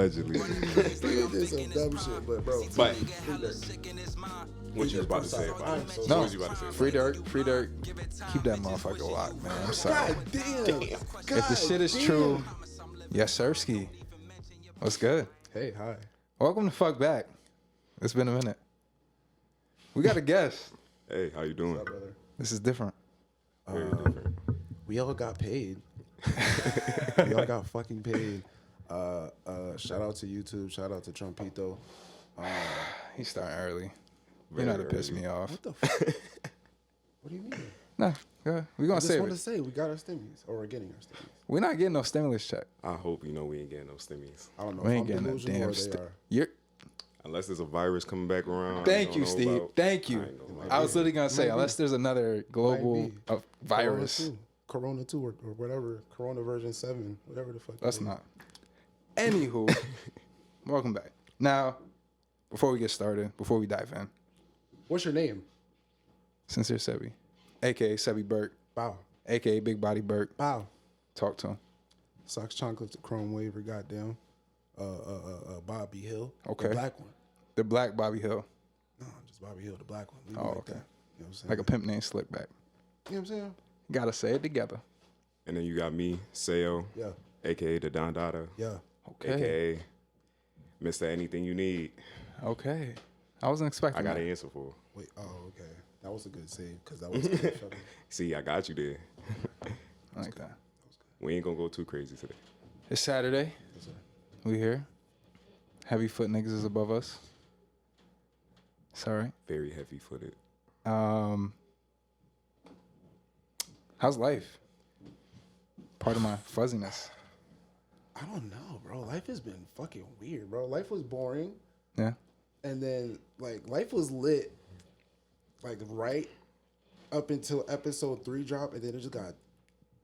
Allegedly. Nigga did some dumb shit, but bro. But Free Durk. what you was about to say about it? So What No, was you about to say? free Durk, free Durk. Keep that motherfucker locked, man. I'm sorry. God damn. If the shit is true, yes, sirski. What's good? Hey, hi. Welcome to Fuck Back. It's been a minute. We got a guest. Hey, how you doing? What's up, brother? This is different. Very different. We all got paid. We all got fucking paid. Shout out to YouTube. Shout out to Trumpito. He's starting early. Very You know how to piss early. me off. What the fuck? What do you mean? Nah, go ahead. We're I gonna just save want to it. say we got our stimmies, or we're getting our stimmies. We're not getting no stimulus check. I hope you know we ain't getting no stimmies. I don't know We if ain't I'm getting a delusional damn or they are. You're. Unless there's a virus coming back around. Thank I you, don't know Steve. about. Thank you. I ain't gonna lie. I was literally gonna say, Might unless there's another global Might be. virus. Corona 2 or whatever. Corona version 7. Whatever the fuck. That's it is. not. Anywho, welcome back. Now, before we get started, before we dive in, What's your name? Sincere Sebi, aka Sebi Burke, Bow. aka Big Body Burke. Bow. Talk to him. Socks Chocolate to Chrome Waver, goddamn. Bobby Hill. Okay. The black one. The Black Bobby Hill, No, just Bobby Hill, the black one. Leave it Oh, like okay. that. You know what I'm saying? like a pimp named Slickback. You know what I'm saying? Gotta say it together. And then you got me, Sayo, Yeah. aka the Don Dada, Yeah. Okay. aka Mr. Anything You Need. Okay. I wasn't I expecting got that. an answer for. Wait. Oh, okay. That was a good save because that was good. Fucking- See, I got you there. I like that. We ain't gonna go too crazy today. It's Saturday. Yes, sir. We here. Heavy foot niggas is above us. Sorry. Very heavy footed. How's life? Part of my fuzziness. I don't know, bro. Life has been fucking weird, bro. Life was boring, Yeah. and then like life was lit, like right up until episode 3 dropped, and then it just got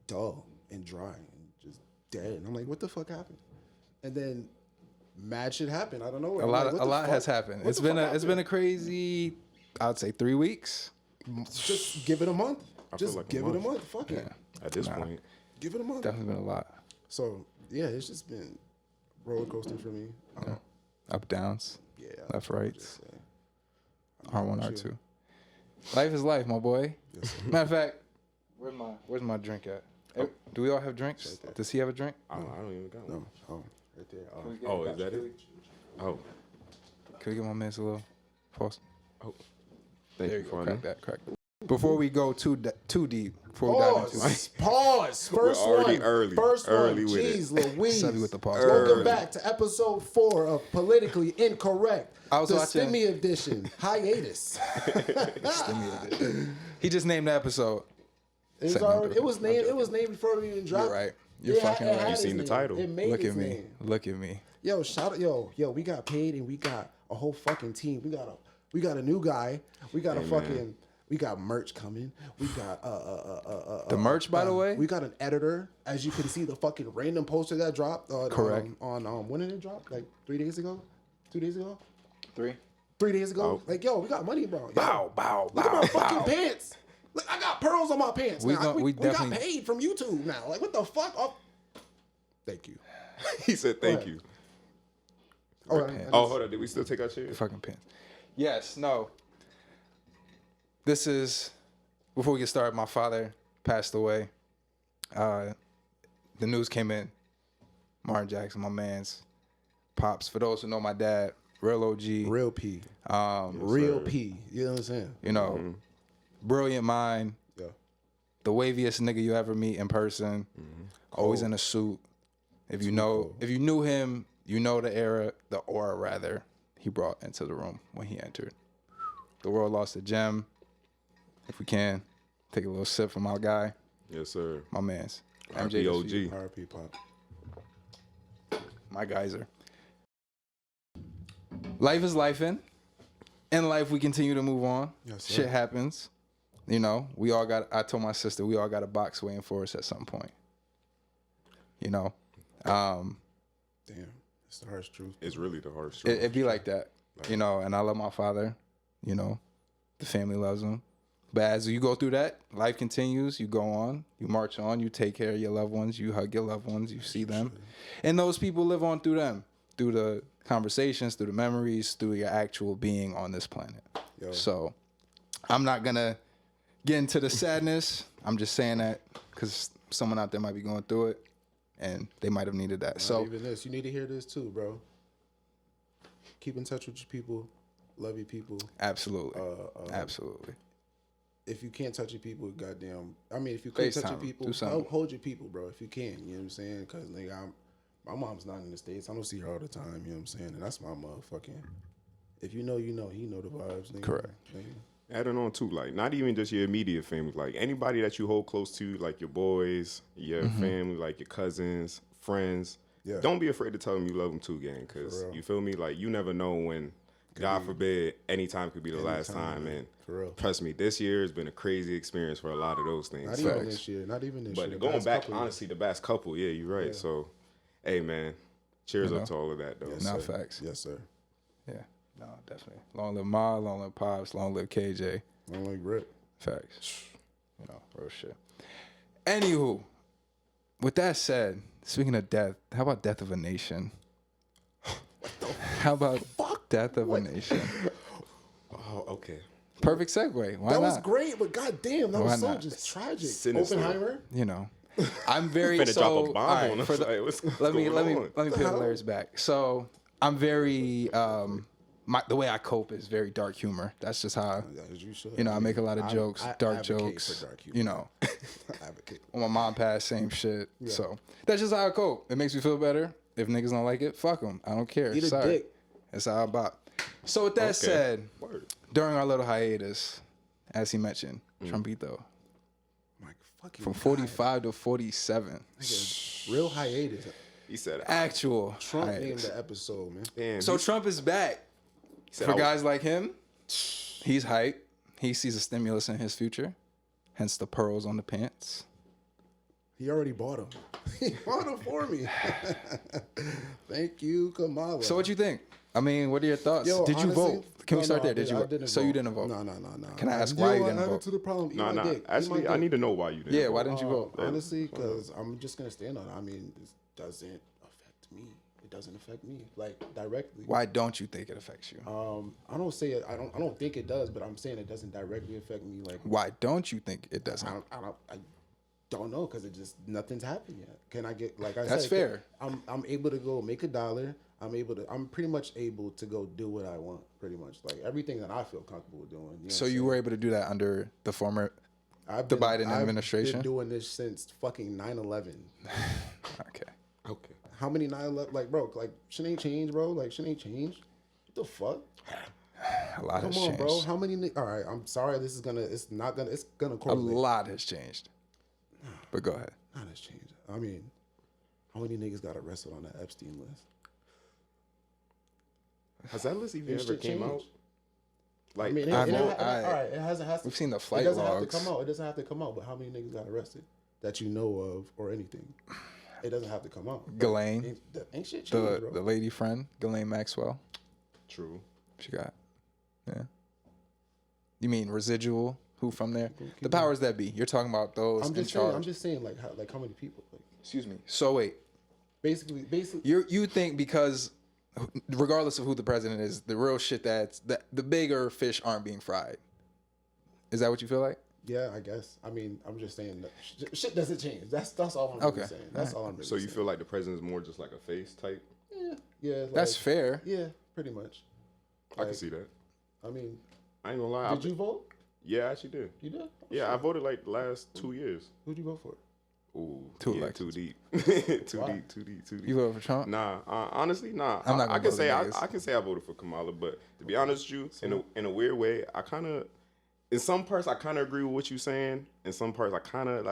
dull and dry and just dead. And I'm like, what the fuck happened? And then mad shit happened. I don't know. A lot has happened. It's been a crazy, I'd say 3 weeks. Just give it a month. I feel Just like a give it a month. month. Fuck it. At this point, Give it a month. Definitely been a lot. So yeah, it's just been roller coaster for me. Up, downs, Yeah. left, I'll rights, just say. R1, Sure. R2. Life is life, my boy. Yes, sir. Matter of fact, where's my drink at? Do we all have drinks? Right there. Does he have a drink? I don't even got one. No. Oh, right there. Oh, is that it? Oh, Can we get my man a little pause? thank There you you for go. Crack that. Crack that. Before we go too deep, before we dive into Pause. Pause. First already one. early. First Early one. with it. Jeez Louise. Sebi with the pause. Welcome Early. back to episode 4 of Politically Incorrect. I was the watching- Stimmy edition. Hiatus. he just named the episode. It was, Segment already, three. it was named. It was named before we even dropped. You're right. You're It fucking it right. had You its seen the name. title. It made Look its at me. name. Look at me. Yo, shout out, yo, we got paid and we got a whole fucking team. We got a new guy. We got we got merch coming. We got The merch, by the way? We got an editor. As you can see, the fucking random poster that dropped. Correct. On when did it drop? Like 3 days ago? 2 days ago? 3. 3 days ago? Oh. Like, yo, we got money, bro. Yo, Bow, bow, Look at bow, my fucking bow. pants. Look, I got pearls on my pants. We now. gon- we we got definitely- paid from YouTube now. Like, what the fuck? Oh, thank you. He said thank ahead. you. All right. pants. Oh, hold on. Did we still take our chairs? Fucking pins. Yes, no. This is, before we get started, my father passed away. The news came in. Martin Jackson, my man's pops. For those who know my dad, real OG. Real P. sir. Real P. You know what I'm saying? You know, brilliant mind. Yeah. The waviest nigga you ever meet in person. Always in a suit. If you knew him, you know the aura rather, he brought into the room when he entered. The world lost a gem. If we can, take a little sip from our guy, Yes, sir. my man's. RPOG. RP Pop. My geyser. Life is lifing. In life, we continue to move on. Yes, sir. Shit happens. You know, I told my sister, we all got a box waiting for us at some point. You know? Damn. It's the harsh truth. It's really the harsh truth. It be like that, you know, and I love my father, you know, the family loves him. But as you go through that, life continues, you go on, you march on, you take care of your loved ones, you hug your loved ones, you see them. And those people live on through them. through the conversations, through the memories, through your actual being on this planet. Yo. So I'm not gonna get into the sadness. I'm just saying that because someone out there might be going through it, and they might have needed that. Not So even this. You need to hear this too, bro. Keep in touch with your people. Love your people. absolutely, absolutely. If you can't touch your people, goddamn. I mean, if you can't touch your FaceTime, people, do something. hold your people, bro. If you can, you know what I'm saying? Because nigga, my mom's not in the States. I don't see her all the time. You know what I'm saying? And that's my motherfucking. If you know, you know. You know the vibes. Nigga. Correct. Nigga. Adding on too, like not even just your immediate family, like anybody that you hold close to, like your boys, your family, like your cousins, friends. Yeah. Don't be afraid to tell them you love them too, gang. Because For real. you feel me, like you never know when. God forbid, any time could be the last time. man. And For real. trust me, this year has been a crazy experience for a lot of those things. Not So- even this year. Not even this year. but The going past back, couple years. honestly, the past couple, yeah, you're right. Yeah. So, hey, man, cheers You up know? to all of that, though. Yes, Nah, sir. facts. Yes, sir. Yeah, no, definitely. Long live Ma, long live Pops, long live KJ. I'm like Rip. Facts. You know, real shit. Anywho, with that said, speaking of death, how about Death of a Nation? How about Death of a Nation? Oh, okay. Perfect segue. Why That not? was great, but goddamn, that Why was so not? just tragic. Sinister. Oppenheimer. You know, I'm very Finna so. drop a bomb all right, on us. for the- Like, what's let me going on? peel the layers back. So I'm very the way I cope is very dark humor. That's just how As you should. you know I make a lot of jokes, I dark advocate jokes. for dark humor. You know, I advocate. when my mom passed, same shit. So that's just how I cope. It makes me feel better. If niggas don't like it, fuck them. I don't care. Eat a Sorry. dick. That's how I bop. So with that said, Word. during our little hiatus, as he mentioned, Trumpito My fucking from God. 45 to 47. Real hiatus. He said, Actual Trump named hiatus. the episode, man. damn. So Trump is back. said, For "Oh." guys like him, he's hype. He sees a stimulus in his future, hence the pearls on the pants. He already bought them. He bought them for me. Thank you, Kamala. So what you think? I mean, what are your thoughts? Yo, Did you honestly, vote? Can we no, start no, there? I Did you? I didn't So vote. you didn't vote? No. Can I ask why you didn't add it vote? to the problem. Eat Nah, my nah. dick. Eat my Actually, I dick. need to know why you didn't. Yeah, vote. why didn't you vote? Honestly, because I'm just gonna stand on it. I mean, it doesn't affect me. It doesn't affect me like directly. Why don't you think it affects you? I don't say it. I don't think it does, but I'm saying it doesn't directly affect me. Like Why don't you think it doesn't? I don't know because it just nothing's happened yet. Can I get like I That's said? fair. I'm able to go make $1. I'm pretty much able to go do what I want. Pretty much like everything that I feel comfortable doing. You know So what I'm you saying? were able to do that under the former. I've Biden administration? I've been doing this since fucking 9/11. Okay. Okay. How many 9/11? Like bro, like shit ain't changed, bro. Like shit ain't changed. What the fuck? A lot Come has on, changed. bro. How many? All right, I'm sorry. It's gonna A correlate. lot has changed. But go ahead. Not has changed. I mean, how many niggas got arrested on that Epstein list? Has that list even This ever shit came out? changed. Like, I mean, I vote- all right, it has. We've seen the It flight doesn't logs. have to come out. It doesn't have to come out. But how many niggas got arrested that you know of or anything? It doesn't have to come out. Ghislaine, Ain't shit changed, the bro. lady friend, Ghislaine Maxwell. true. She got. Yeah. You mean residual? Who from there? The powers that be. You're talking about those I'm in just charge. saying. I'm just saying. Like how many people? Like Excuse me. So wait, basically. you think because regardless of who the president is, the real shit the bigger fish aren't being fried. Is that what you feel like? Yeah, I guess. I mean, I'm just saying that shit doesn't change. That's all I'm really Okay. saying. That's all I'm really So you saying. feel like the president's more just like a face type? Yeah. Like, That's fair. Yeah, pretty much. I can see that. I mean, I ain't gonna lie. did you vote? Yeah, I actually did. You did? Yeah, I voted like the last 2 years. Who'd you vote for? Ooh, Two yeah, elections. too deep. Too Why? deep, too deep, too deep. You voted for Trump? Nah, honestly, nah. I'm not I gonna can vote say for I niggas. can say I voted for Kamala, but to be honest with you, in a weird way, I kind of, in some parts, I kind of agree with what you're saying. In some parts, I kind of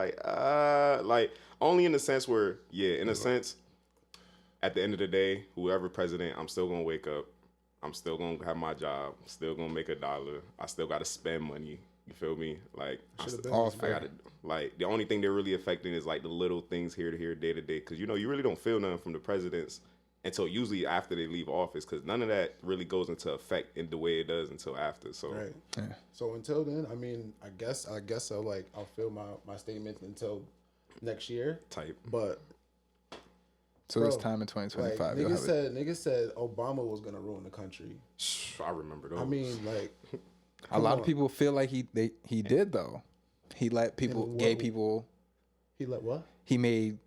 like only in the sense where, yeah, in a sense, at the end of the day, whoever president, I'm still gonna wake up. I'm still gonna have my job. Still gonna make $1. I still gotta spend money. You feel me? Like All I fair. gotta like the only thing they're really affecting is like the little things here to here, day to day. Because you really don't feel nothing from the presidents until usually after they leave office. Because none of that really goes into effect in the way it does until after. So Right. Yeah. So until then, I mean, I guess I'll fill my statements until next year. type. But So this time in 2025, like, niggas said Obama was gonna ruin the country. I remember those. I mean, like, a lot of people feel like he did though. He let people, gay people. He let what? He made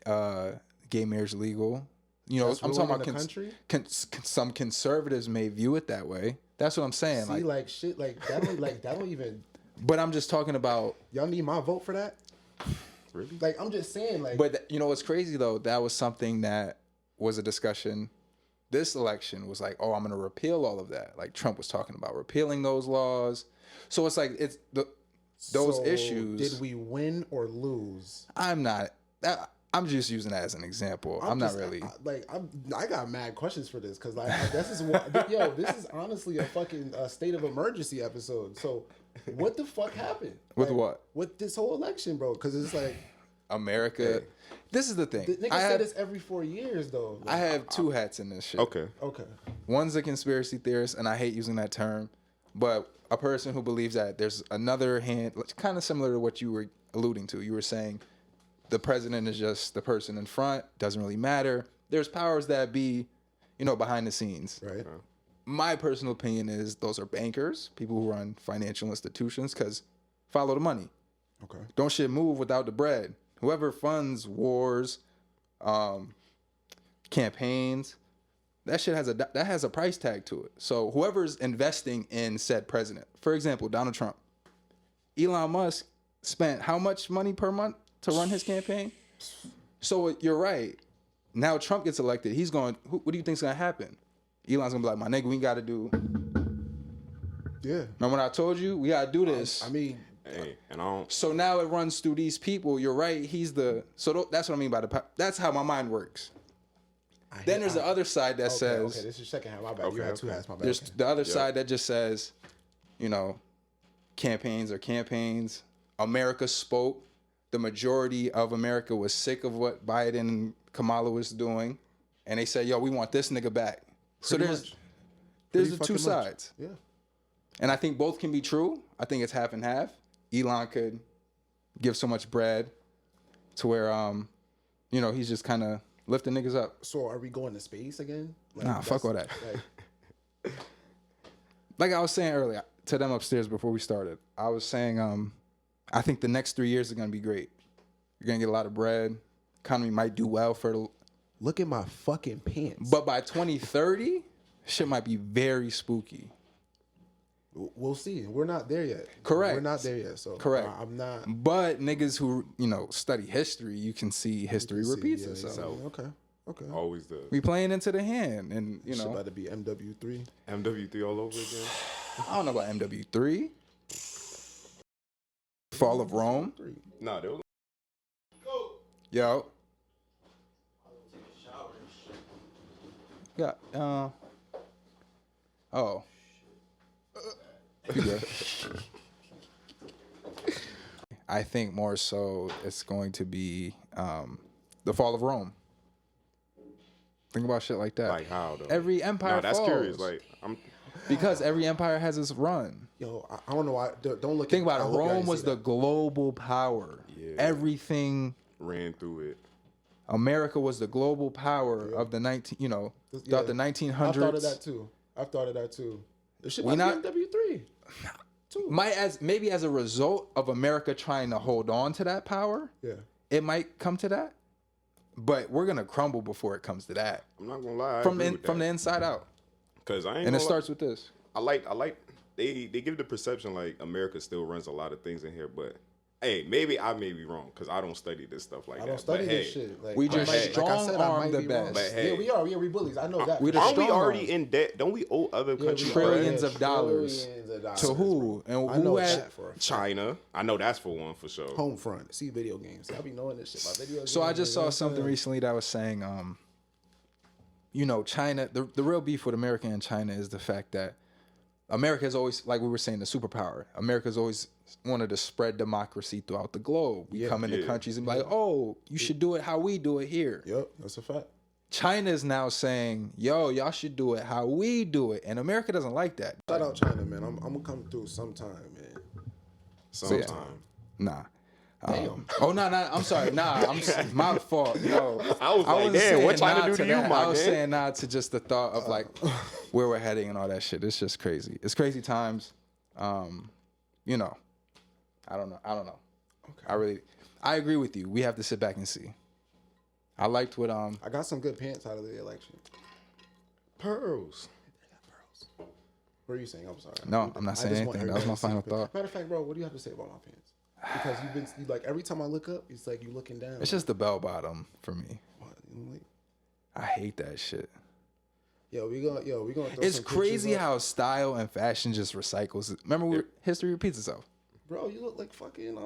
gay marriage legal. You know, I'm talking about the country. Some conservatives may view it that way. That's what I'm saying. See, like shit, like that don't even. But I'm just talking about. Y'all need my vote for that. Really? Like, I'm just saying, like. But you know what's crazy though? That was something that was a discussion. This election was like, oh, I'm going to repeal all of that. Like Trump was talking about repealing those laws. So it's like those issues. Did we win or lose? I'm not. I'm just using that as an example. I'm not really. I got mad questions for this because this is honestly a fucking state of emergency episode. So, what the fuck happened With what? With this whole election, bro? Because it's like America. Hey. This is the thing. The niggas say this every 4 years, though. Like, I have two hats in this shit. Okay. One's a conspiracy theorist, and I hate using that term, but a person who believes that there's another hand, kind of similar to what you were alluding to. You were saying the president is just the person in front, doesn't really matter. There's powers that be, behind the scenes. Right. My personal opinion is those are bankers, people who run financial institutions, because follow the money. Okay. Don't shit move without the bread. Whoever funds wars, campaigns, that shit has a price tag to it. So whoever's investing in said president, for example, Donald Trump, Elon Musk spent how much money per month to run his campaign? So you're right. Now Trump gets elected. He's going. What do you think's gonna happen? Elon's gonna be like, my nigga, we gotta do. Yeah. Remember when I told you we gotta do this? I mean. Hey, and I don't. So now it runs through these people. You're right. That's what I mean by that's how my mind works. Then there's the other side that says. Okay, this is second half. My bad. You had two hats. My bad. There's the other side that just says, campaigns are campaigns. America spoke. The majority of America was sick of what Biden and Kamala was doing, and they said, "Yo, we want this nigga back." So there's the two sides. Yeah. And I think both can be true. I think it's half and half. Elon could give so much bread to where, he's just kind of lifting niggas up. So are we going to space again? Nah, fuck all that. Like I was saying earlier to them upstairs before we started, I was saying, I think the next 3 years are going to be great. You're going to get a lot of bread. Economy might do well for Look at my fucking pants. But by 2030, shit might be very spooky. We'll see. We're not there yet. Correct. We're not there yet. So correct. I'm not. But niggas who study history, you can see history repeats itself. Okay. Always does. We playing into the hand, and It's about to be MW3. MW3 all over again. I don't know about MW3. Fall of Rome. Nah, there was. Yo. Yeah. Oh. You good. I think more so it's going to be the fall of Rome. Think about shit like that. Like how though? Every empire that's falls. Curious. Like because every empire has its run. Yo, I don't know why. Don't look. Think about it. Rome was the global power. Yeah. Everything ran through it. America was the global power of the throughout the 1900s. I thought of that too. It should be MW3. Maybe as a result of America trying to hold on to that power. Yeah. It might come to that. But we're gonna crumble before it comes to that. I'm not gonna lie. From the inside out. Cause I ain't. And it starts with this. I like. They give the perception like America still runs a lot of things in here, but hey, maybe I may be wrong because I don't study this stuff like that. I don't study this shit. Like, we just strong-arm the best. But hey, yeah, we are. Yeah, we bullies. I know that. Aren't we already in debt? Don't we owe other countries trillions of dollars? To who? And who had China? I know that's for one for sure. Home front. See video games. I be knowing this shit about video games. So I just saw something recently that was saying, China. The real beef with America and China is the fact that America is always, like we were saying, the superpower. America's always wanted to spread democracy throughout the globe. We come into countries and be like, oh, you should do it how we do it here. Yep, that's a fact. China is now saying, yo, y'all should do it how we do it. And America doesn't like that. Shout out China, man. I'm going to come through sometime, man. Sometime. So, yeah. Nah. Oh no, I'm sorry. Nah, my fault. No, I was like, wasn't damn, saying what China nah do to you, that. my I was man? saying nah to just the thought of like where we're heading and all that shit. It's just crazy. It's crazy times. You know, I don't know. Okay. I agree with you. We have to sit back and see. I liked what I got some good pants out of the election. Pearls. What are you saying? I'm sorry. No, I'm not saying anything. That was my final thought. Matter of fact, bro, what do you have to say about my pants? Because you like every time I look up, it's like you looking down. It's just the bell bottom for me. What? I hate that shit. We gonna throw It's some crazy pictures up. how style and fashion just recycles. Remember, history repeats itself. Bro, you look like fucking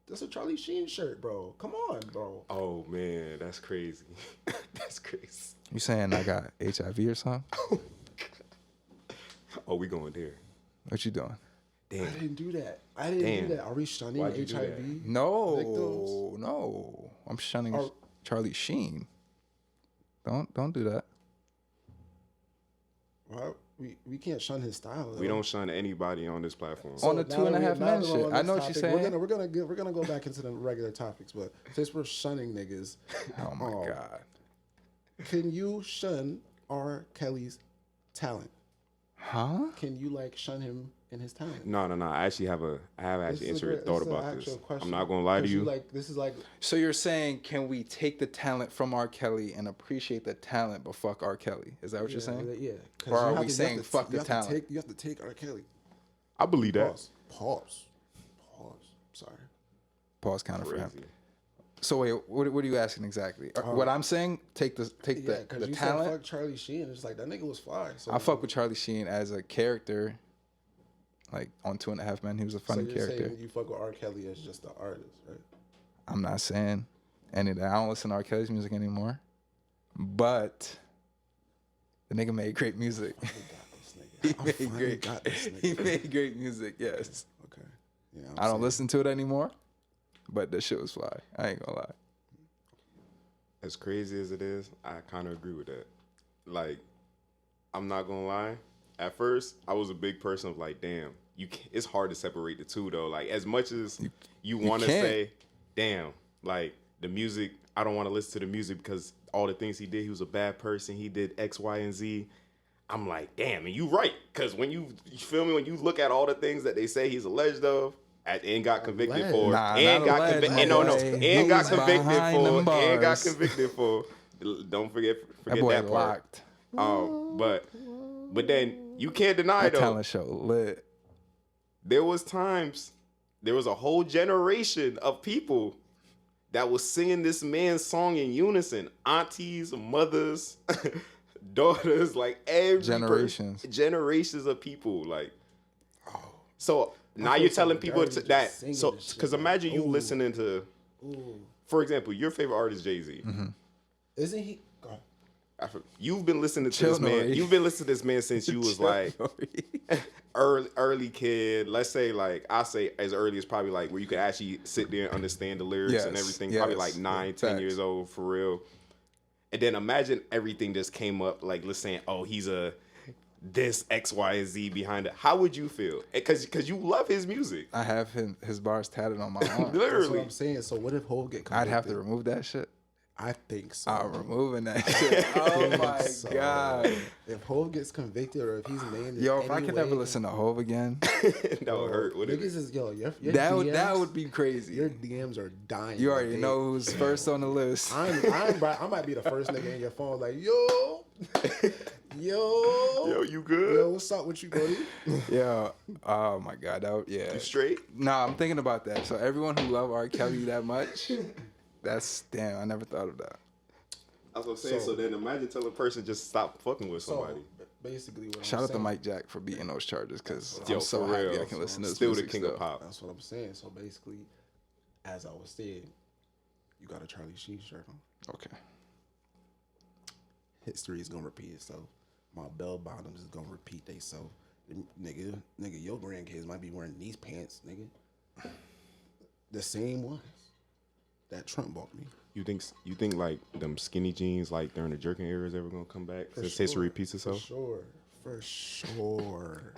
that's a Charlie Sheen shirt, bro. Come on, bro. Oh man, that's crazy. That's crazy. You saying I got HIV or something? Oh, we going there. What you doing? Damn. I didn't do that. Are we shunning Why'd you do HIV? that? No, victims? no. I'm shunning Are- Charlie Sheen. Don't do that. Well, we can't shun his style. Though. We don't shun anybody on this platform. On the now 2.5 that men we're shit. on I this know what you're saying. We're gonna go back into the regular topics, but since we're shunning niggas, Oh my god. can you shun R. Kelly's talent? Huh? Can you like shun him in his talent? No. I have actually This is a thought this is an about this. actual question. I'm not gonna lie to 'Cause you. Like this is like So you're saying, can we take the talent from R. Kelly and appreciate the talent, but fuck R. Kelly? Is that what you're saying? Yeah. 'Cause Or you are have we to- you saying have to- fuck the you have to talent? you have to take R. Kelly. I believe that. Pause. Sorry. Pause counter for him. Crazy. So wait, what are you asking exactly? What I'm saying, take the Because the you talent. said fuck Charlie Sheen. It's like that nigga was fly. So I fuck with Charlie Sheen as a character. Like on 2.5 Men, he was a so funny you're character. saying you fuck with R. Kelly as just the artist, right? I'm not saying any of that. I don't listen to R. Kelly's music anymore. But the nigga made great music. He made great music, yes. Okay. Yeah. I don't listen to it anymore, but that shit was fly. I ain't gonna lie. As crazy as it is, I kind of agree with that. Like, I'm not gonna lie. At first, I was a big person of like, damn, it's hard to separate the two though. Like, as much as you want to can't. say, damn, like the music, I don't want to listen to the music because all the things he did, he was a bad person. He did X, Y, and Z. I'm like, damn, and you right. Because when you feel me, when you look at all the things that they say he's alleged of, and got convicted for, Nah, and not got alleged, convicted, my and boy. and got He's convicted behind for, them and got bars. convicted for. Don't forget That boy that part. locked. But then you can't deny That though. talent show lit. There was a whole generation of people that was singing this man's song in unison. Aunties, mothers, daughters, like every generations of people. Like, so now you're telling people that. So, because imagine you listening to, for example, your favorite artist Jay-Z. Mm-hmm. Isn't he? You've been listening to Chill, this man. Nori. You've been listening to this man since you was like early kid. Let's say like I say as early as probably like where you could actually sit there and understand the lyrics and Yes, everything. yes. Probably like 9, 10 Facts. years old for real. And then imagine everything just came up like let's say, oh, he's this X, Y, and Z behind it. How would you feel? Because you love his music. I have his bars tatted on my arm. That's what Literally. I'm saying. So what if Hov get convicted? I'd have to remove that shit. I think so. I'm removing that shit. Oh my So, god. If Hov gets convicted or if he's named, Yo, in if I any could way, never listen to Hove again, That would hurt. Wouldn't niggas it? is your that DMs, would be crazy. Your DMs are dying. You already They- know who's first on the list. I might be the first nigga in your phone. Like yo, Yo, you good? yo, what's up with you, buddy? Yeah. Oh my god. Yeah. You straight? Nah, I'm thinking about that. So everyone who love R. Kelly that much, that's damn. I never thought of that. That's what I'm saying. So then imagine telling a person just stop fucking with somebody. So basically, what Shout I'm out to saying, Mike Jack for beating those charges because Yo, I'm so for happy real. I can listen to this Still music the king still. of pop. That's what I'm saying. So basically, as I was saying, you got a Charlie Sheen shirt on. Okay. History is gonna repeat itself. My bell bottoms is gonna repeat themselves. Nigga, your grandkids might be wearing these pants, nigga. The same ones that Trump bought me. You think like them skinny jeans like during the jerking era is ever gonna come back since history repeats itself? For sure.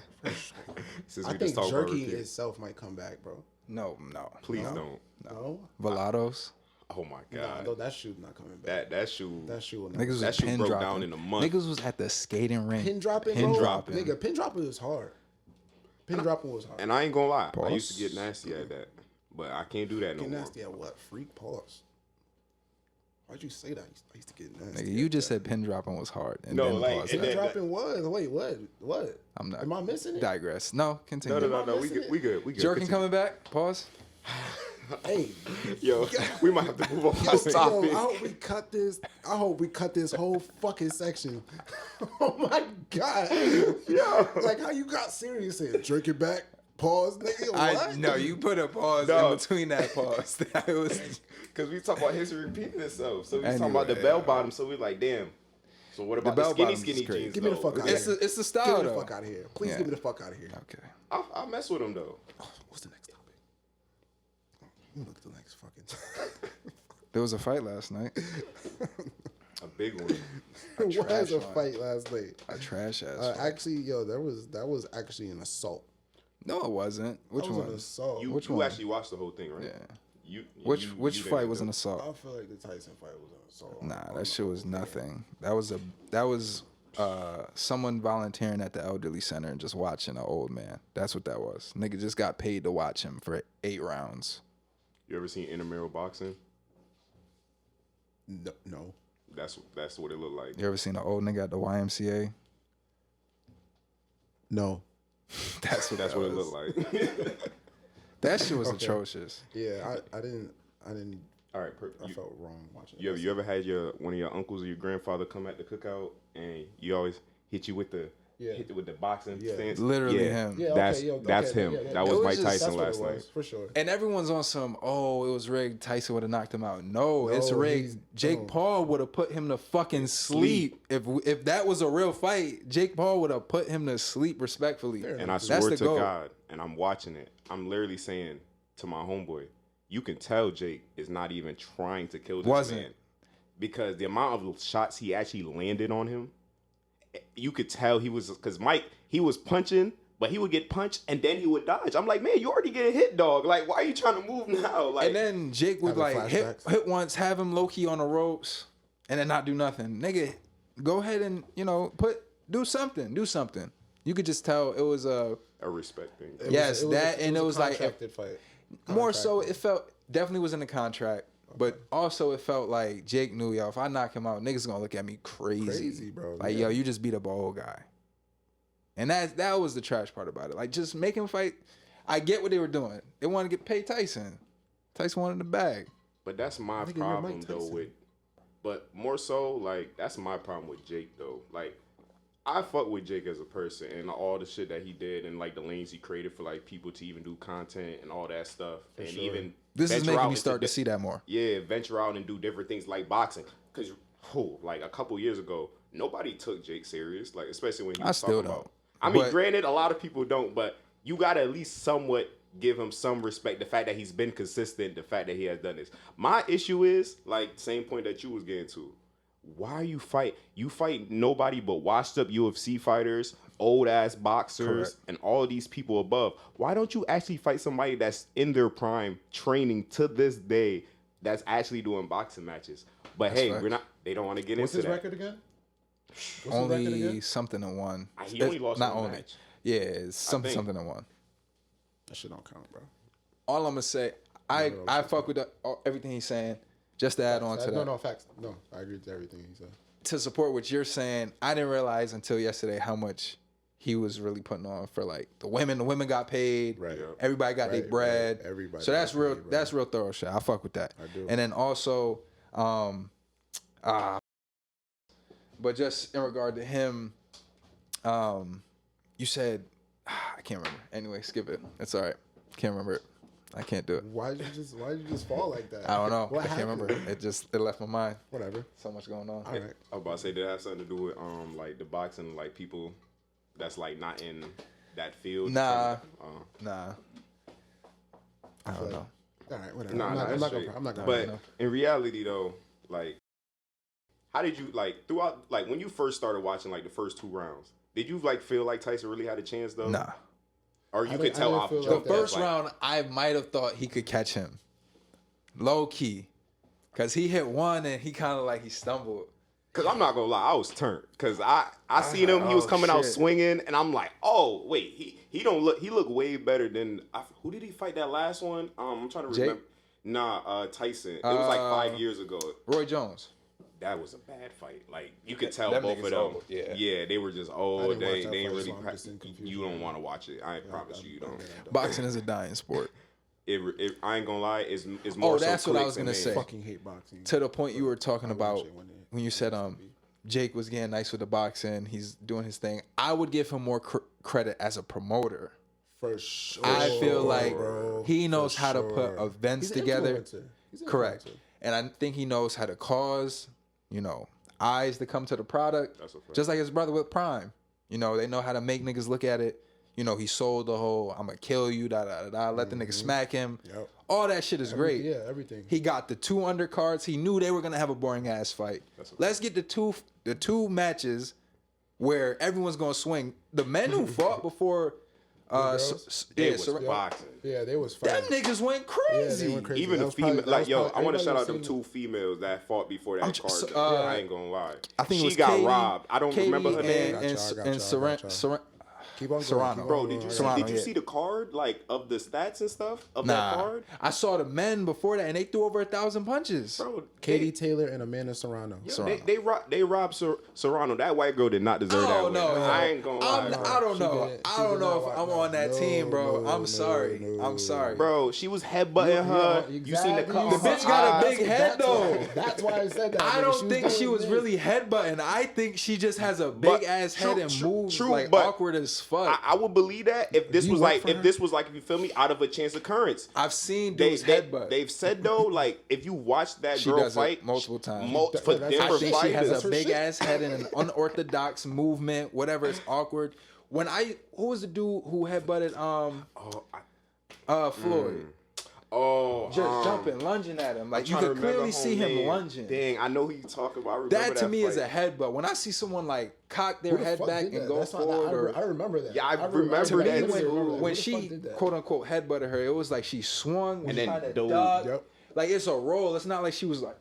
Since I we just think talked about jerking repeat. itself might come back, bro. No. Please no. don't. No. Velados. Oh my No, god. that shoe's not coming back. That shoe. That shoe will Niggas never. was That shoe pin broke dropping. down in a month. Niggas was at the skating rink. Pin dropping, Pin bro? dropping. Nigga, pin dropping was hard. Pin dropping was hard. And I ain't gonna lie, I Pause. used to get nasty at that, but I can't do that no Get more. nasty at what? Freak pause. Why'd you say that? I used to get nasty. Nigga, you just said pin dropping was hard. And No, then like, paused and it. Pin then- dropping was. Wait, what? I'm not. Am I missing it? Digress. No, continue. No. We good. We good. Jerkin coming back. Pause. Hey, Yo, we might have to move on yo, this topic. I hope we cut this whole fucking section. Oh my god. Yo. Like how you got serious here? Jerk it back. Pause, nigga. What? No, you put a pause No. in between that pause. That was Because we talk about history repeating itself. So we talking about the Anyway. bell bottom. So we like, damn. So what about the bell skinny bottoms is skinny crazy. jeans? Give me the though? fuck out Yeah. of here. it's the Get style me the though. fuck out of here. Please Yeah. get me the fuck out of here. Okay. I mess with them though. What's the next topic? Let me look at the next fucking. There was a fight last night. A big one. What was a one. fight last night? A trash ass. fight. Actually, yo, that was actually an assault. No, it wasn't. Which That was one? an assault. You Which you one? actually watched the whole thing, right? Yeah. You Which you fight didn't was do an it. assault? I feel like the Tyson fight was an assault. Nah, that shit was nothing. That was someone volunteering at the elderly center and just watching an old man. That's what that was. Nigga just got paid to watch him for 8 rounds. You ever seen intramural boxing? No. That's what it looked like. You ever seen an old nigga at the YMCA? No. That's what That's that what it was. looked like. That shit was Okay. atrocious. Yeah, I didn't. All right, I felt wrong watching. you ever had one of your uncles or your grandfather come at the cookout and you always hit you with the hit you with the boxing Yeah. stance? Literally Yeah. him. Yeah, That's okay, yo, that's okay, him. yeah, yeah. That It was was Mike just- Tyson That's what last it night. was, for sure. And everyone's on some, oh, it was rigged. Tyson would have knocked him out. No, it's No, rigged. he's- Jake no. Paul would have put him to fucking sleep. If that was a real fight, Jake Paul would have put him to sleep respectfully. Fair And I That's swear the to goal. God, and I'm watching it. I'm literally saying to my homeboy, you can tell Jake is not even trying to kill this Wasn't. man. Because the amount of shots he actually landed on him, you could tell he was, because Mike, he was punching, but he would get punched and then he would dodge. I'm like, man, you already getting hit, dog. Like, why are you trying to move now? Like, And then Jake would Having like flashbacks. hit once, have him low key on the ropes, and then not do nothing. Nigga, go ahead and do something. You could just tell it was a respect thing. Yes, that- and it was like- contracted fight. more so. Contracted. It felt definitely was in the contract, but also it felt like Jake knew, yo, if I knock him out, niggas gonna look at me crazy, Crazy, bro. Like, Yeah. yo, you just beat up a old guy, and that was the trash part about it. Like, just make him fight. I get what they were doing. They wanted to get paid Tyson. Tyson wanted the bag. But that's my Nigga, you're problem Mike though Tyson. but more so, like, that's my problem with Jake though. Like, I fuck with Jake as a person and all the shit that he did and like the lanes he created for like people to even do content and all that stuff. And sure. even This is venture making out me into start to di- see that more. Yeah, venture out and do different things like boxing. Cause like a couple years ago, nobody took Jake serious. Like, especially when he I was still talking don't. about. I mean, But- granted, a lot of people don't, but you gotta at least somewhat give him some respect. The fact that he's been consistent, the fact that he has done this. My issue is like same point that you was getting to. Why you fight? You fight nobody but washed up UFC fighters, old ass boxers, Correct. and all these people above. Why don't you actually fight somebody that's in their prime, training to this day, that's actually doing boxing matches? But That's hey, facts. we're not. They don't want to get What's into his that. record again? What's his record Only again? something and one. He only lost not one only. match. Yeah, it's something think. and one. That shit don't count, bro. All I'm gonna say, I fuck with everything he's saying. Just to add on to that. No, facts. No, I agree with everything he said. To support what you're saying, I didn't realize until yesterday how much he was really putting on for like the women. The women got paid. Right. Everybody got their Right, bread. right. Everybody So that's got real. paid, bro. That's real thorough shit. I fuck with that. I do. And then also, but just in regard to him, you said I can't remember. Anyway, skip it. It's all right. Can't remember it. I can't do it. Why did you just fall like that? I don't know. What I can't happened? remember. It left my mind. Whatever. So much going on. All right. I was about to say, did it have something to do with like the boxing, like people that's like not in that field? Nah. Uh, Nah. I don't know. All right. Whatever. Nah, I'm not that's gonna. straight. I'm not gonna. But in reality, though, like, how did you like throughout? Like when you first started watching, like the first 2 rounds, did you like feel like Tyson really had a chance though? Nah. Or you could tell off feel jump. like The that. first round, I might have thought he could catch him. Low key. Because he hit one and he kind of like he stumbled. Because I'm not going to lie, I was turned. Because I seen him, he was coming out swinging, and I'm like, oh, wait, he looked way better than, who did he fight that last one? I'm trying to remember. Jake? Nah, Tyson. It was like 5 years ago. Roy Jones. That was a bad fight. Like, you could tell Them both of niggas them. old, yeah. They were just I old. didn't watch They that ain't fight, really. so I'm just in confusion. You don't want to watch it. I promise you don't. Boxing is a dying sport. I ain't gonna lie. It's more. That's so what I was clicks and gonna say. I fucking hate boxing. To the point you were talking about watch it when you said Jake was getting nice with the boxing, he's doing his thing. I would give him more credit as a promoter. For sure. I feel like bro. he knows For how to sure. put events He's an together. influencer. He's an Correct. influencer. And I think he knows how to cause, eyes to come to the product. That's a fact. Just like his brother with Prime. They know how to make niggas look at it. He sold the whole I'm gonna kill you, let the nigga smack him. Yep. All that shit is great. Yeah, everything. He got the 2 undercards. He knew they were gonna have a boring ass fight. Let's get the two matches where everyone's gonna swing. The men who fought before It was boxing. Yeah, they was them fighting. niggas went Yeah, crazy. they went crazy. Even That the was probably- female, that like was yo, probably- I want to shout out everybody them seen 2 females that fought before that card. I ain't gonna lie. I think it she was got Katie, robbed. I don't remember her name. I got y'all. Keep on going. Serrano. keep Bro, on did you going. see? Serrano, Did you yeah. see the card like of the stats and stuff of that card? I saw the men before that, and they threw over 1,000 punches. Bro, Katie Taylor and Amanda Serrano. Yo, they robbed Serrano. That white girl did not deserve that win. I ain't gonna lie. I don't know. didn't- I she don't did know not if like I'm that. on that team, bro. No, I'm sorry. no. I'm sorry. Bro, she was headbutting her. You seen the Exactly. cut? The bitch got a big That's head, though. That's why I said that. I nigga. don't think she doing was this. really headbutting. I think she just has a big ass head and moves like but awkward as fuck. I would believe that if this You was work like for if her? this was like if you feel me out of a chance occurrence. I've seen dudes headbutt. They've said though, like if you watch that She girl does it fight multiple times. for That's- different I think she has fighters. a big ass head and an unorthodox movement, whatever. It's awkward. Who was the dude who headbutted Floyd? Just jumping, lunging at him. Like you could clearly see him lunging. Dang, I know who you talking about. I remember That to me fight. is a headbutt. When I see someone like cock their Who the head fuck back did and that? go That's not- forward, I remember that. Yeah, I remember to me, that when, too. when Who the fuck she did that? quote unquote headbutted her, it was like she swung and then tried to dove. duck. Yep. Like it's a roll. It's not like she was like,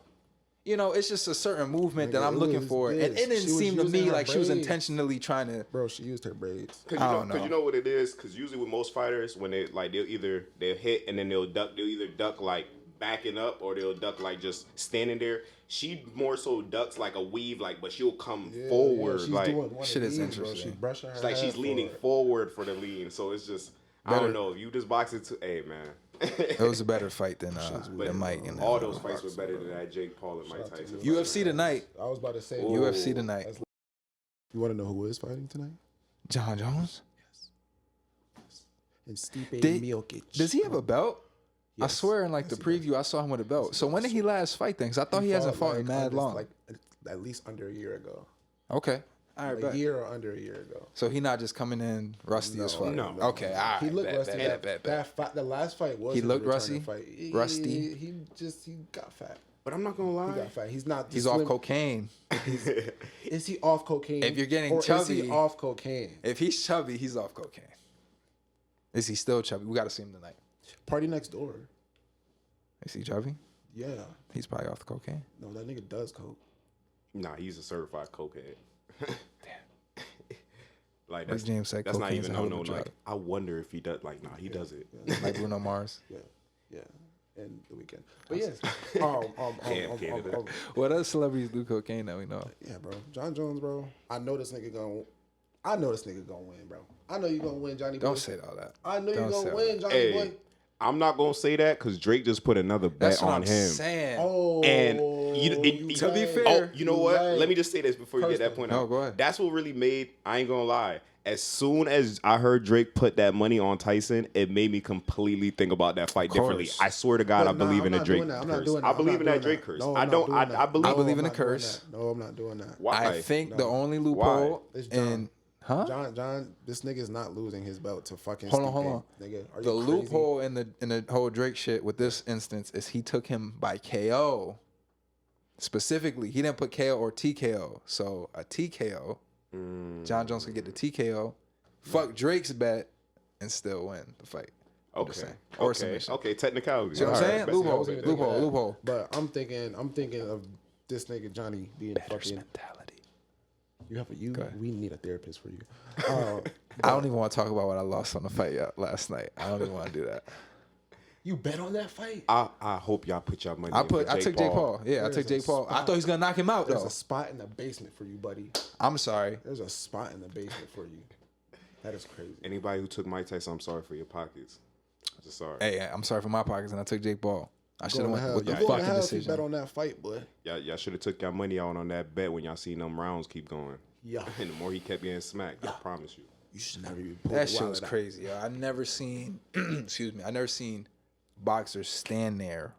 it's just a certain movement that Nigga, I'm it looking was for, and this. it didn't She was seem to using me her like she was braids. intentionally trying to. Bro, she used her braids. Cause I don't know. you know what it is. Cause usually with most fighters, when they'll hit and then they'll duck. They'll either duck like backing up or they'll duck like just standing there. She more so ducks like a weave, like but she'll come forward she's like doing one Shit of is these, bro. interesting. She's brushing her it's like head she's leaning forward. forward for the lean. So it's just I Better- don't know if you just box it to man. It was a better fight than Mike. And all those fights were better than that Jake Paul and Mike Tyson. UFC tonight. I was about to say UFC tonight. You want to know who is fighting tonight? John Jones. And Stipe Did- Miocic. Does he have a belt? I Yes. swear in like Yes, the he preview I saw him with a belt. So when did he last fight things? I thought he hasn't fought in mad long. Like at least under a year ago. Okay. All right, A bet. year or under a year ago. So he not just coming in rusty as fuck. no. Okay, all right. He looked bet, rusty. bet, bet, bet. The last fight was He his looked returning rusty? Fight. Rusty? He got fat. But I'm not gonna He lie. got fat. He's not. He's off cocaine. Is he off cocaine? If you're getting or is chubby- he off cocaine? If he's chubby, he's off cocaine. Is he still chubby? We got to see him tonight. Party next door. Is he chubby? Yeah. He's probably off the cocaine. No, that nigga does coke. Nah, he's a certified cokehead. Like Like that's James said, that's not cocaine's even a hell no of a like. drug. I wonder if he does. Like, nah, he does it. Like Bruno Mars. Yeah. And the weekend. But yes. Canada. What other celebrities do cocaine that we know? Yeah, bro. John Jones, bro. I know this nigga gonna win, bro. I know you gonna win, Johnny boy. Don't say all that. I know you Don't say gonna all win, that. Johnny Hey, boy. I'm not gonna say that because Drake just put another bet That's what on I'm him. saying. Oh, And To be fair, Oh, you know what? right. Let me just say this before you get that Personal. point No, out. go ahead. That's what really made. I ain't gonna lie. As soon as I heard Drake put that money on Tyson, it made me completely think about that fight differently. course. I swear to God, But I believe in the Drake curse. I believe in that Drake curse. No, I I'm don't. not doing that. I believe. I believe I'm in a not doing curse. that. No, I'm not doing that. Why? I think the No. only loophole It's John. in John, this nigga's not losing his belt to fucking Hold on, Stipe, hold on. nigga. Are you the crazy? loophole in the whole Drake shit with this instance is he took him by KO. Specifically, he didn't put KO or TKO. So a TKO, John Jones could get the TKO. Fuck Drake's bet and still win the fight. I'm just Okay. saying. Or submission. Okay. Technicality. See what I'm All saying? right. I wasn't even thinking that. Loophole. But I'm thinking of this nigga Johnny being fucking. Mentality. You have Go ahead. we need a therapist for you. I don't even want to talk about what I lost on the fight last night. I don't even want to do that. You bet on that fight? I hope y'all put y'all money. I in took Jake Paul. Yeah, I There's took a Jake Paul. I spot. thought he was gonna knock him out There's though. a spot in the basement for you, buddy. I'm sorry. There's a spot in the basement for you. That is crazy. Anybody who took Mike Tyson, I'm sorry for your pockets. Just sorry. Hey, I'm sorry for my pockets, and I took Jake Paul. I should have went with the You fucking bet decision. on that fight, boy. Y'all should have took y'all money out on that bet when y'all seen them rounds keep going. Yeah. And the more he kept getting smacked, I promise you. You should never even pull That the shit wallet was out. crazy, yo. I never seen, excuse me, I never seen boxers stand there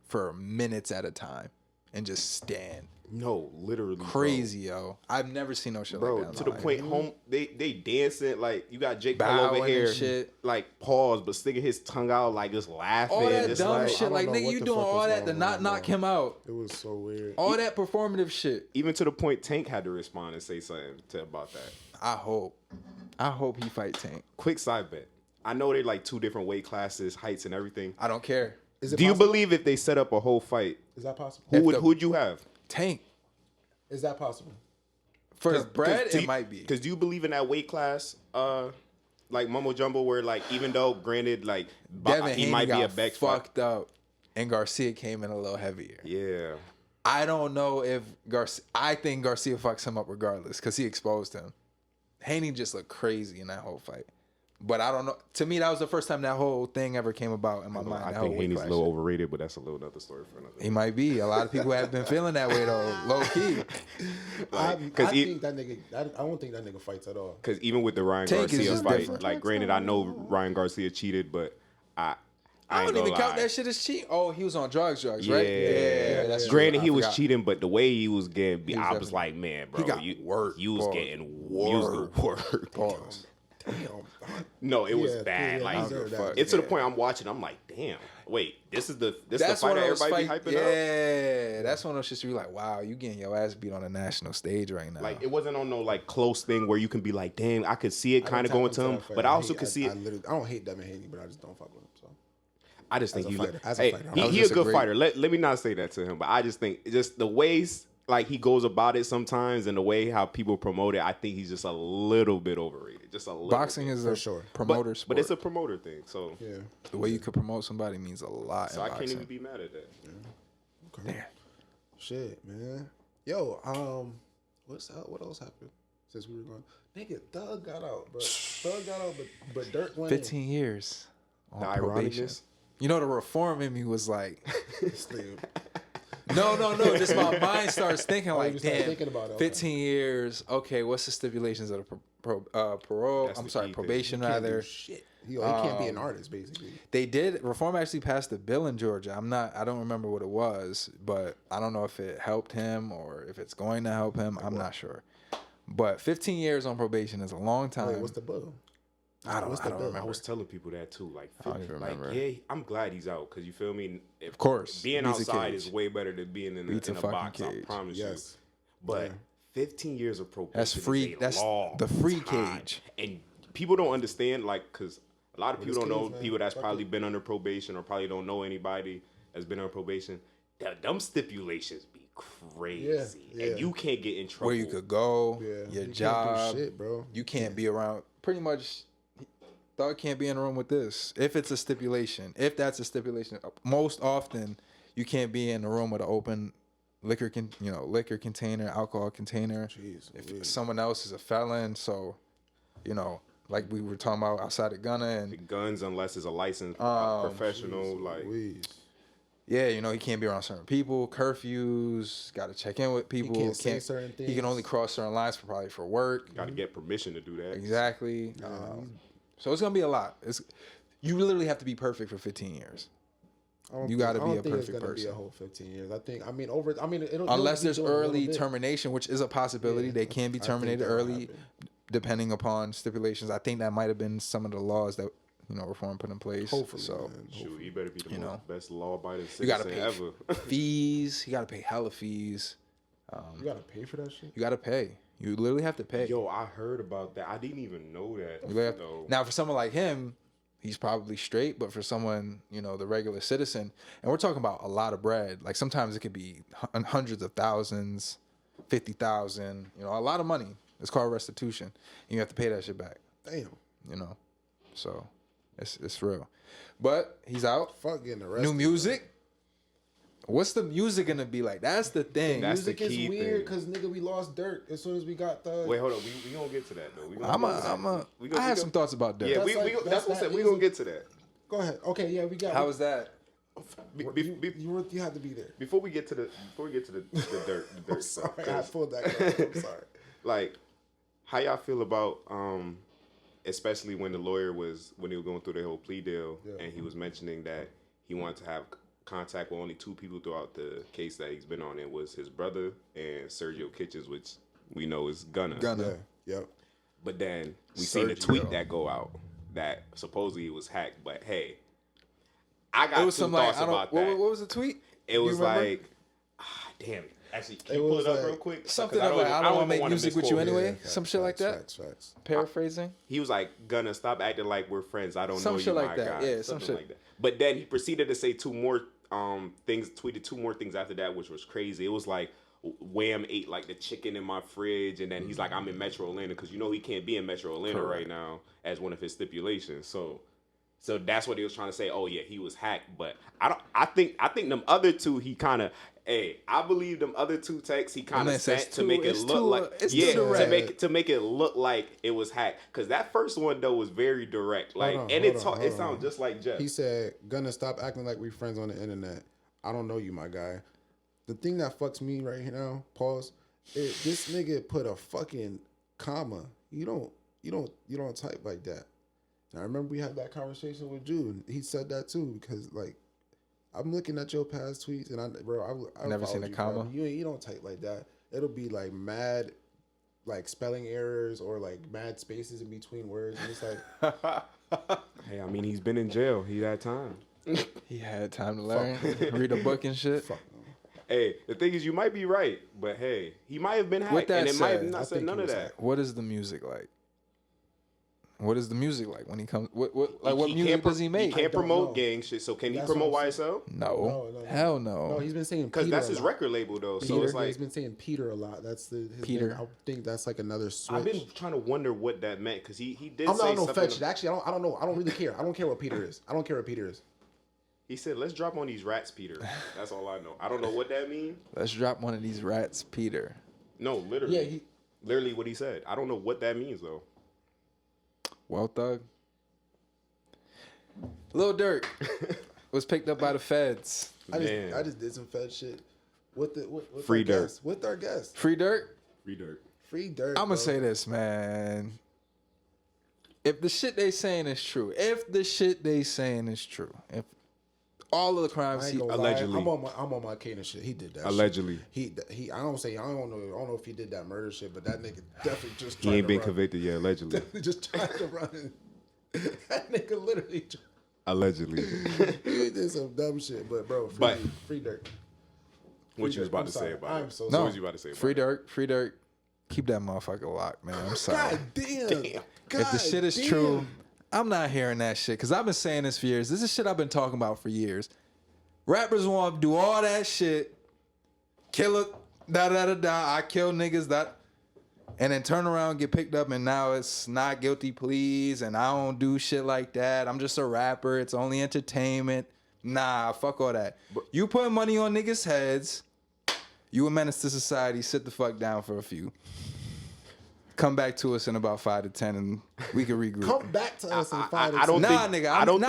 for minutes at a time and just stand. No, literally. Crazy, yo. I've never seen no shit Bro, like that. to the point, home they dancing like you got Jake Paul Bowing over and here, shit. like pause, but sticking his tongue out, like just laughing. All that just dumb like, shit, don't like know nigga, what you the doing fuck all was that wrong to with not him, knock bro. him out. It was so weird. All that performative shit. Even to the point, Tank had to respond and say something about that. I hope he fight Tank. Quick side bet. I know they're like two different weight classes, heights, and everything. I don't care. Is it Do you possible? believe if they set up a whole fight, Is that possible? who'd you have? Tank. Is that possible? For the bread, do it you- might be. Because do you believe in that weight class, like mumbo jumbo, where like even though granted like Devin he Haney might be a got back fight. fucked up, and Garcia came in a little heavier. Yeah. I don't know if Garcia. I think Garcia fucks him up regardless because he exposed him. Haney just looked crazy in that whole fight. But I don't know. To me, that was the first time that whole thing ever came about in my mind. I that think whole Haney's weight a class little shit. overrated, but that's a little other story for another. He might be. A lot of people have been feeling that way though, low key. I he- think that nigga. I don't think that nigga fights at all. Because even with the Ryan Tank is Garcia just fight, different. like granted, I know Ryan Garcia cheated, but I I ain't don't even gonna count lie. that shit as cheat. Oh, he was on drugs, right? Yeah, That's true. granted, I he was forgot. cheating, but the way he was getting beat, was I was definitely- like, man, bro, He got worked, you was pause. getting worked. Pause. Damn. No, it was Yeah, bad. yeah, Like I deserve that. it's to the point I'm watching. I'm like, damn, wait, this is the fight that everybody be hyping up. Yeah, that's one of those shits where you're like, wow, you getting your ass beat on a national stage right now. Like it wasn't on no like close thing where you can be like, damn, I could see it kind of going to him, but I also could see it. I don't hate Devin Haney, but I just don't fuck with him. So I just think As a he, fighter, as a hey, fighter. I was he a just good agree. fighter. Let me not say that to him, but I just think just the ways like he goes about it sometimes and the way how people promote it, I think he's just a little bit overrated. Just a little. boxing bit. is For a sure. promoter sport. But it's a promoter thing, so yeah. The way you could promote somebody means a lot so in I can't boxing. even be mad at that. Okay. Damn. Shit, man. Yo, what's up? What else happened since we were going? Nigga, Thug got out, but Durk went 15 years on The probation. ironicness. You know, the reform in me was like, in. This nigga- no. Just my mind starts thinking you like, start damn, thinking about it, okay. 15 years. Okay, what's the stipulations of the parole? That's I'm the sorry, key thing. probation can't do rather. shit. He can't be an artist, basically. They did reform actually passed a bill in Georgia. I don't remember what it was, but I don't know if it helped him or if it's going to help him. I'm not sure. But 15 years on probation is a long time. Wait, what's the bill? I don't remember. I was telling people that too. Like, I don't even remember. yeah, I'm glad he's out because you feel me. Of course, being beats a outside cage. is way better than being in Beats a a fucking box. I cage. promise Yes. you. But Yeah. 15 years of probation. That's free- Is a that's long the free time. cage. And people don't understand, like, because a lot of people it's don't know kids, man. people that's Fuck probably it. been under probation or probably don't know anybody that's been on probation. Them stipulations be crazy, Yeah. and you can't get in trouble. Where you could go, Yeah, your you can't do job. shit, bro. You can't be around. Pretty much, Thug can't be in a room with this. If it's a stipulation, if that's a stipulation, most often you can't be in a room with an open liquor container, alcohol container. Jeez, If Louise. someone else is a felon, so like we were talking about outside of Gunna and guns unless it's a licensed professional. Like, Louise. yeah, he can't be around certain people, curfews, got to check in with people. can't say certain He can things. only cross certain lines for work. got to get permission to do that. Exactly. So it's gonna be a lot. You literally have to be perfect for 15 years. You gotta be a perfect It's gonna be person. a whole 15 years. It'll Unless be there's doing a little early bit. termination, which is a possibility. Yeah, They can be I think terminated that will early, happen. depending upon stipulations. I think that might have been some of the laws that reform put in place. Hopefully, so man. Shoot, you better be the best law-abiding you gotta citizen pay ever. fees. You gotta pay hella fees. You gotta pay for that shit. You gotta pay. You literally have to pay. Yo, I heard about that. I didn't even know that. You have- though. Now, for someone like him, he's probably straight, but for someone, you know, the regular citizen, and we're talking about a lot of bread. Like sometimes it could be hundreds of thousands, 50,000, you know, a lot of money. It's called restitution. And you have to pay that shit back, Damn. you know. So it's real. But he's out. Fuck getting arrested. New music. What's the music gonna be like? That's the thing. That's the Music is key weird thing. because nigga, we lost Durk as soon as we got the. Wait, hold on. We gonna get to that though. We gonna I have some thoughts about that. Yeah, That's that's what I said. We gonna get to that. Go ahead. Okay, yeah, we got. How was that? You had to be there. Before we get to the dirt, I'm sorry, I 'cause, pulled that. Card. I'm sorry. like, how y'all feel about especially when the lawyer was when he was going through the whole plea deal and he was mentioning that he wanted to have contact with only two people throughout the case that he's been on. It was his brother and Sergio Kitchens, which we know is Gunna. Yeah. Yep. But then we seen a tweet that go out that supposedly it was hacked. But hey, I got some thoughts about that. What was the tweet? It was remember? like, damn it. Actually, can you pull it up like real quick? Something 'Cause like, I don't want to make wanna music with you misquote it. anyway. Some shit like that. Facts. Paraphrasing. He was like, Gunna, stop acting like we're friends. I don't Some know you, shit like my that. guy. Yeah, some Something shit. like that. But then he proceeded to say two more things, tweeted two more things after that, which was crazy. It was like, Wham ate like the chicken in my fridge, and then he's like, I'm in Metro Atlanta, because you know he can't be in Metro Atlanta right now as one of his stipulations. So that's what he was trying to say. Oh yeah, he was hacked, but I think them other two he kind of. Hey, I believe them other two texts he kind of sent to make it look like to make it look like it was hacked. Cause that first one though was very direct, like, it sounds just like Jeff. He said, "Gonna stop acting like we friends on the internet. I don't know you, my guy." The thing that fucks me right now, pause. This nigga put a fucking comma. You don't type like that. And I remember we had that conversation with Jude. He said that too because like. I'm looking at your past tweets, and I never seen a comma. You don't type like that. It'll be like mad, like spelling errors or like mad spaces in between words, and it's like, hey, I mean, he's been in jail. He had time. He had time to learn, read a book and shit. Fuck no. Hey, the thing is, you might be right, but hey, he might have been hacked, and it might have not said none of that. What is the music like? What is the music like when he comes? What music does he make? He can't promote gang shit. So can he promote YSL? No. Hell no. No, he's been saying because Peter that's a his lot. record label though. So Peter, it's like he's been saying Peter a lot. That's his Peter. name. I think that's like another switch. I've been trying to wonder what that meant because he did I'm say not no something. fetch it. Actually, I don't know. I don't really care. I don't care what Peter is. I don't care what Peter is. He said, "Let's drop on these rats, Peter." That's all I know. I don't know what that means. Let's drop one of these rats, Peter. No, literally. Yeah, literally what he said. I don't know what that means though. Well, Thug. Lil Durk was picked up by the feds. I just did some fed shit. What Free our Durk. guest? With our guest. Free Durk? Free Durk. Free Durk. I'm going to say this, man. If the shit they saying is true, if all of the crimes he allegedly, I'm on my Kanan shit. He did that. Allegedly, shit. He. I don't know if he did that murder shit, but that nigga definitely just. He ain't been convicted yet. Allegedly, Definitely just tried to run. That nigga literally. Allegedly, He did some dumb shit, but bro, free Durk. What you was about to say about it? I'm so What sorry. was you about to say? Free Durk. Keep that motherfucker locked, man. I'm sorry. God damn. If the shit is true, I'm not hearing that shit because I've been saying this for years. This is shit I've been talking about for years. Rappers want to do all that shit, kill it, I kill niggas, and then turn around and get picked up, and now it's not guilty pleas, and I don't do shit like that. I'm just a rapper. It's only entertainment. Nah, fuck all that. You put money on niggas' heads. You a menace to society. Sit the fuck down for a few. Come back to us in about 5 to 10, and we can regroup. Come back to us in 5 to 10. I don't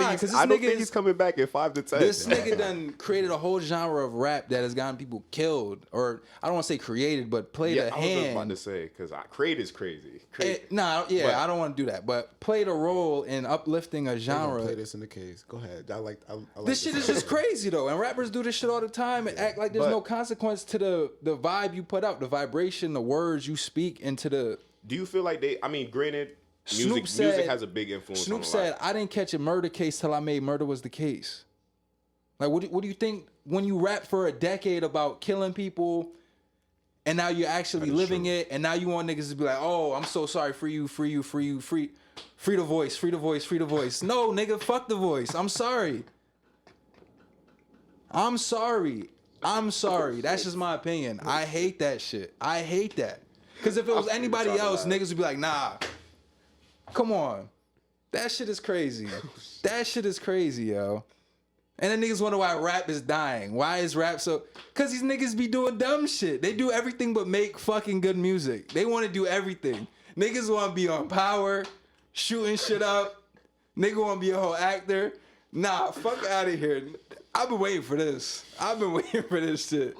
think he's coming back in 5 to 10. This nigga done created a whole genre of rap that has gotten people killed, or I don't want to say created, but played a I was just hand. about to say because create is crazy. I don't want to do that, but played a role in uplifting a genre. Play this in the case. Go ahead. I like This shit is just crazy though, and rappers do this shit all the time and act like there's no consequence to the vibe you put out, the vibration, the words you speak into the. Do you feel like granted, music has a big influence Snoop on said, I didn't catch a murder case till I made murder was the case. Like, what do you think when you rap for a decade about killing people And now you're actually living it, and now you want niggas to be like, oh, I'm so sorry, free the voice. No, nigga, fuck the voice. I'm sorry. That's just my opinion. I hate that shit. I hate that. Because if it was anybody else, niggas would be like, nah, come on. That shit is crazy. That shit is crazy, yo. And then niggas wonder why rap is dying. Why is rap so... Because these niggas be doing dumb shit. They do everything but make fucking good music. They want to do everything. Niggas want to be on Power, shooting shit up. Nigga want to be a whole actor. Nah, fuck out of here. I've been waiting for this. Shit.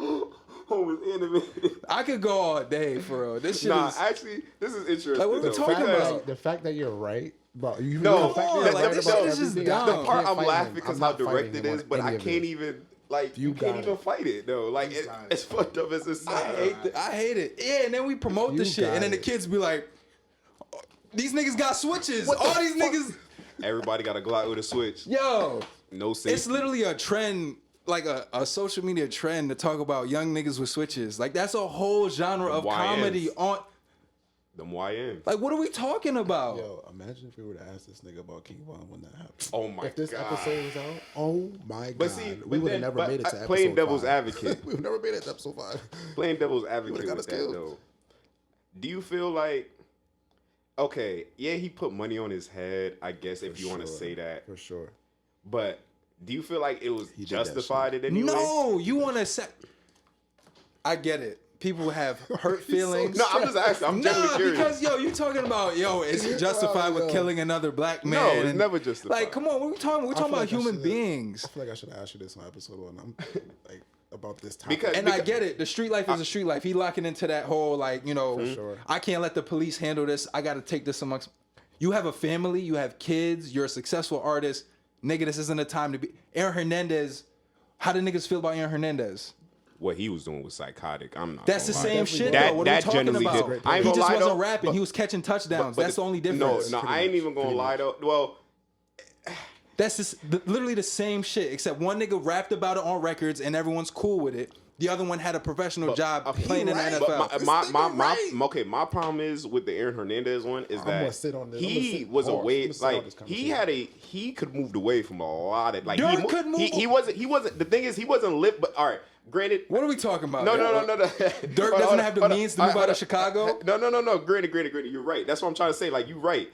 I could go all day, for real. This shit is... actually, this is interesting. Like, what are we talking about? The fact that you're right... But you no, this shit is just dumb. The part I'm laughing because how direct it is, but I can't even you can't even fight it though. Like it's fucked up as it's. I hate it. Yeah, and then we promote the shit, and then the kids be like, "These niggas got switches. All these niggas." Everybody got a Glock with a switch. Yo, no safety. It's literally a trend. Like a social media trend to talk about young niggas with switches. Like that's a whole genre of comedy on. Them YMs. Like, what are we talking about? Yo, imagine if we were to ask this nigga about King Von when that happened. Oh my god. If this episode was out, oh my god. But see, we would have never made it to episode 5. Playing devil's advocate. We would never made it to episode 5. Playing devil's advocate with that though. Do you feel like, okay, yeah, he put money on his head, I guess, if you want to say that. For sure. But do you feel like it was justified in any way? No, you want to say... I get it. People have hurt feelings. No, I'm just asking. I'm genuinely curious. Because, you talking about, is he justified with killing another black man? No, it's never justified. Like, come on, what are we talking about? We're talking about human beings. I feel like I should have asked you this on episode 1. I'm like, about this topic. I get it. The street life is a street life. He locking into that whole, for sure. I can't let the police handle this. I got to take this amongst... You have a family. You have kids. You're a successful artist. Nigga, this isn't a time to be... Aaron Hernandez. How do niggas feel about Aaron Hernandez? What he was doing was psychotic. I'm not. That's the same shit, though. What are we talking about? He just wasn't rapping. He was catching touchdowns. That's the only difference. No, I ain't even gonna lie though. Well, that's just literally the same shit, except one nigga rapped about it on records and everyone's cool with it. The other one had a professional job playing in the NFL. My problem is with the Aaron Hernandez one is that he was away. Like he could moved away from a lot of Durk could move. He wasn't. The thing is, he wasn't lit. But all right. Granted, what are we talking about? No. Dirk doesn't have the means to move out of Chicago. No. Granted. You're right. That's what I'm trying to say. Like, you're right.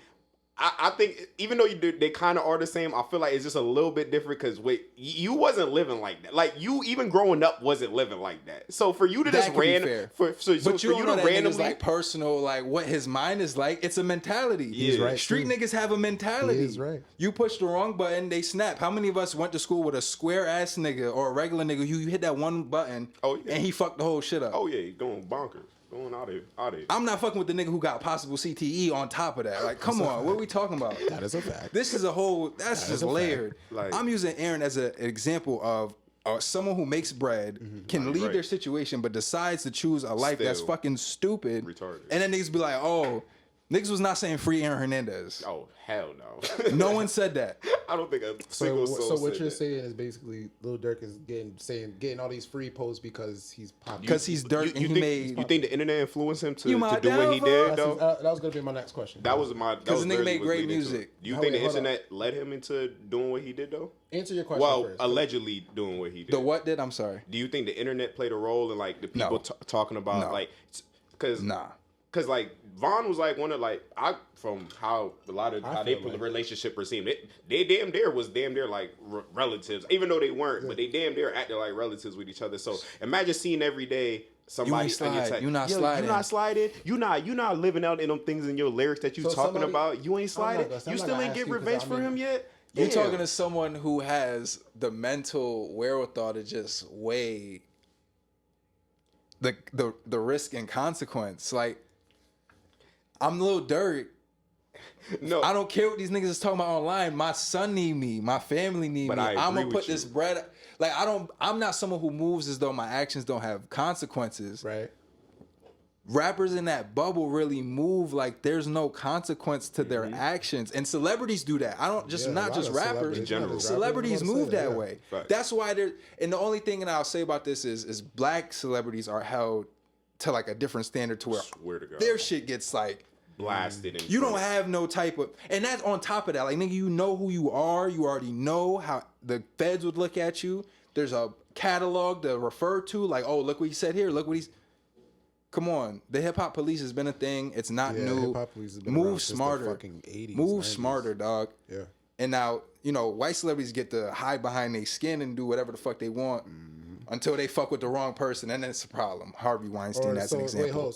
I think even though they kind of are the same, I feel like it's just a little bit different because you wasn't living like that. Like you even growing up wasn't living like that. So for you to just randomly, but you know that randomly like personal, like what his mind is like. It's a mentality. Yeah. He's right. Street niggas have a mentality. He's right. You push the wrong button, they snap. How many of us went to school with a square ass nigga or a regular nigga? You hit that one button, and he fucked the whole shit up. Oh yeah, he going bonkers. Going out of here. I'm not fucking with the nigga who got possible CTE on top of that. Like, come on, what are we talking about? That is a fact. This is a whole. That's just layered. Like, I'm using Aaron as an example of someone who makes bread, can leave their situation, but decides to choose a life that's fucking stupid. Retarded. And then niggas be like, oh, niggas was not saying free Aaron Hernandez. Oh, hell no. No one said that. I don't think a single soul So what said you're that. saying is basically Lil Durk is getting all these free posts because he's popular. Because he's Durk and he You think the internet influenced him to do my what he did, though? That was going to be my next question. Because the nigga made great music. Do you think the internet led him into doing what he did, though? Answer your question first. Allegedly doing what he did. The what did? I'm sorry. Do you think the internet played a role in, like, the people talking about, like... Because like Vaughn was like one of from how a lot of how they put the relationship perceived. They damn near like relatives, even though they weren't, but they damn near acted like relatives with each other. So imagine seeing every day somebody you not sliding. You not living out in them things in your lyrics that you talking about. You ain't sliding. You still ain't get revenge for him yet. You're talking to someone who has the mental wherewithal to just weigh the risk and consequence. Like, I'm Lil Durk. No, I don't care what these niggas is talking about online. My son need me. My family need me. I'm gonna put this bread. Like, I'm not someone who moves as though my actions don't have consequences. Right. Rappers in that bubble really move like there's no consequence to their actions, and celebrities do that. Not just rappers. In general, celebrities move that way. Right. That's why and the only thing that I'll say about this is black celebrities are held to like a different standard to where Swear to God. their shit gets like blasted. And you don't have no type of, and that's on top of that. Like, nigga, you know who you are. You already know how the feds would look at you. There's a catalog to refer to. Like, oh, look what he said here. Look what he's. Come on, the hip hop police has been a thing. It's not new. Hip hop police has been Move around since the smarter. fucking 80s, Move 90s. smarter, dog. Yeah. And now, you know, white celebrities get to hide behind their skin and do whatever the fuck they want until they fuck with the wrong person, and then it's a problem. Harvey Weinstein, that's an example. White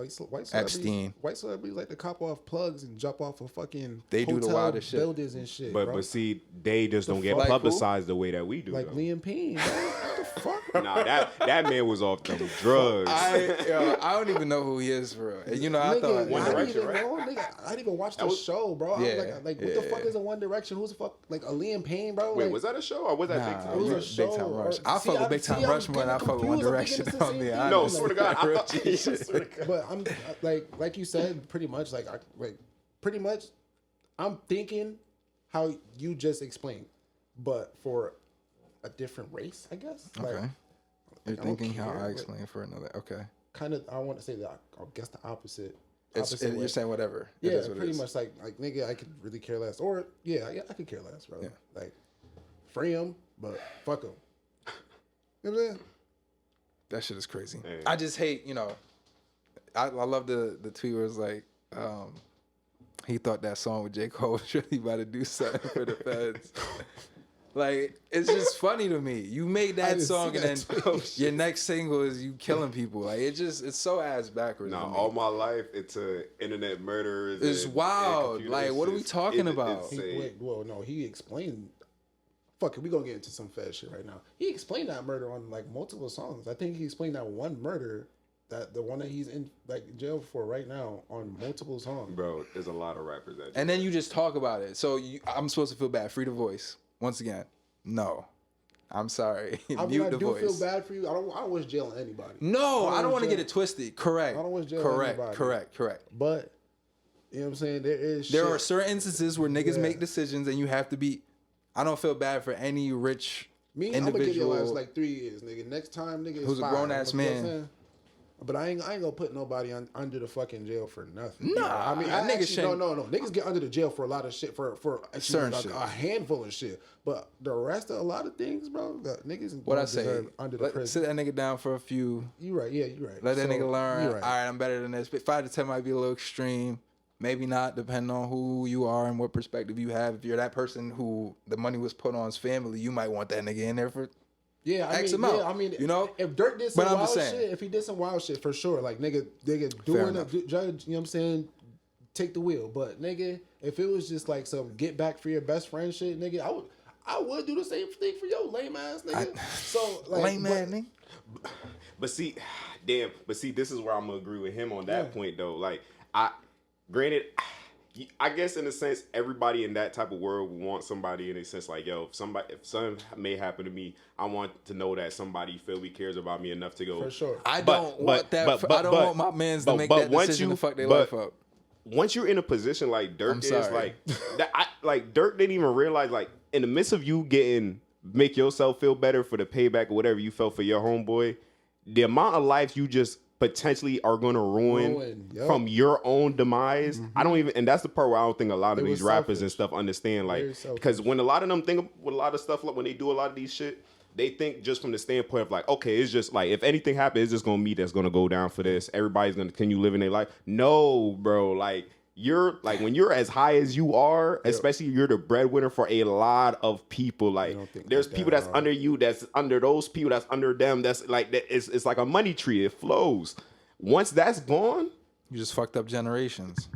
celebrities, Epstein. White celebrities like to cop off plugs and jump off of fucking They do the hotel wildest shit. buildings and shit. But bro. see, they just don't get fuck? publicized the way that we do. like though. Liam Payne, bro. What the fuck? Nah, that man was off them drugs. I don't even know who he is for real. And, you know, I thought One I didn't Direction, even right? know, nigga. I didn't even watch the show, bro. Yeah, I was like what the fuck is a One Direction? Who's the fuck like a Liam Payne, bro? Wait, like, was that a show or was that Big Nah, Time? it was you're a Big show, Time or- Rush. I see, fuck with I'm- Big Time see, I'm Rush more than I getting fuck with One confused. I'm Direction. thinking it's the I'll be same thing. honest. No, swear to God, I Real thought. G shit. Swear to God. But I'm like you said, pretty much pretty much, I'm thinking how you just explained, but for a different race, I guess. Okay. Like, You're I don't thinking how care, I but- explain for another. Okay. kind of, I want to say that I guess the opposite. You're way. saying whatever. It Yeah, is what it pretty is. much like nigga, I could really care less. Or yeah, I could care less, bro. Yeah. Like free him, but fuck him. You know what I'm saying? That shit is crazy. Hey. I just hate, you know, I love the tweet where it's like, he thought that song with J. Cole was really about to do something for the feds. Like, it's just funny to me. You made that didn't song see and that then your next single is you killing people. Like, it's so ass backwards. Nah, to me. all my life into internet murderers. It's and wild. computer Like, what are we shit. talking about? He explained. Fuck it, we gonna get into some fed shit right now. He explained that murder on like multiple songs. I think he explained that one murder, that the one that he's in like jail for right now on multiple songs. Bro, there's a lot of rappers that. And then you just talk about it. So I'm supposed to feel bad. Free the voice. Once again, no. I'm sorry. I mean, Mute I the do voice. feel bad for you. I don't wish jail on anybody. No, I don't want to jail. get it twisted. Correct. I don't wish jail on Correct. anybody. Correct. But you know what I'm saying? There There are certain instances where niggas Yeah. make decisions and you have to be. I don't feel bad for any rich I'm gonna give your individual. ass like 3 years, nigga. Next time, nigga, Who's a grown-ass man. But I ain't gonna put nobody under the fucking jail for nothing. Nah, I mean, niggas actually, shouldn't- no. Niggas get under the jail for a lot of shit, for actually Certain like shit. a handful of shit. But the rest of a lot of things, bro, niggas What I don't say? deserve under the prison. Sit that nigga down for a few. You right, yeah, you right. Let that So, nigga learn. you All right. right, I'm better than this. But 5 to 10 might be a little extreme. Maybe not, depending on who you are and what perspective you have. If you're that person who the money was put on his family, you might want that nigga in there for. Yeah, I X mean, amount, yeah, I mean, you know? if Durk did some But I'm wild just saying. shit, if he did some wild shit, for sure, like nigga doing a enough. good judge, you know what I'm saying? Take the wheel, but nigga, if it was just like some get back for your best friend shit, nigga, I would do the same thing for your lame ass nigga. So like, Lame man, nigga. But see, this is where I'm gonna agree with him on that Yeah. point though. Like, granted, I guess in a sense, everybody in that type of world would want somebody in a sense like, yo, if something may happen to me, I want to know that somebody feel he cares about me enough to go. for sure. I don't want that. I don't want my mans to make that decision to fuck their life up. Once you're in a position like Durk I'm is, sorry. like that, like Durk didn't even realize, like in the midst of you make yourself feel better for the payback or whatever you felt for your homeboy, the amount of lives you just potentially are going to ruin Yup. from your own demise. I don't even, and that's the part where I don't think a lot of It these was rappers and selfish. stuff understand, like, Very selfish. because when a lot of them think with a lot of stuff, like when they do a lot of these shit, they think just from the standpoint of like, okay, it's just like, if anything happens, it's just gonna me that's gonna go down for this. Everybody's gonna continue living their life. No, bro, like you're like when you're as high as you are, especially you're the breadwinner for a lot of people. Like don't think there's like people that, that's under you, that's under those people, that's under them. That's like that. It's like a money tree. It flows. Once that's gone, You just fucked up generations.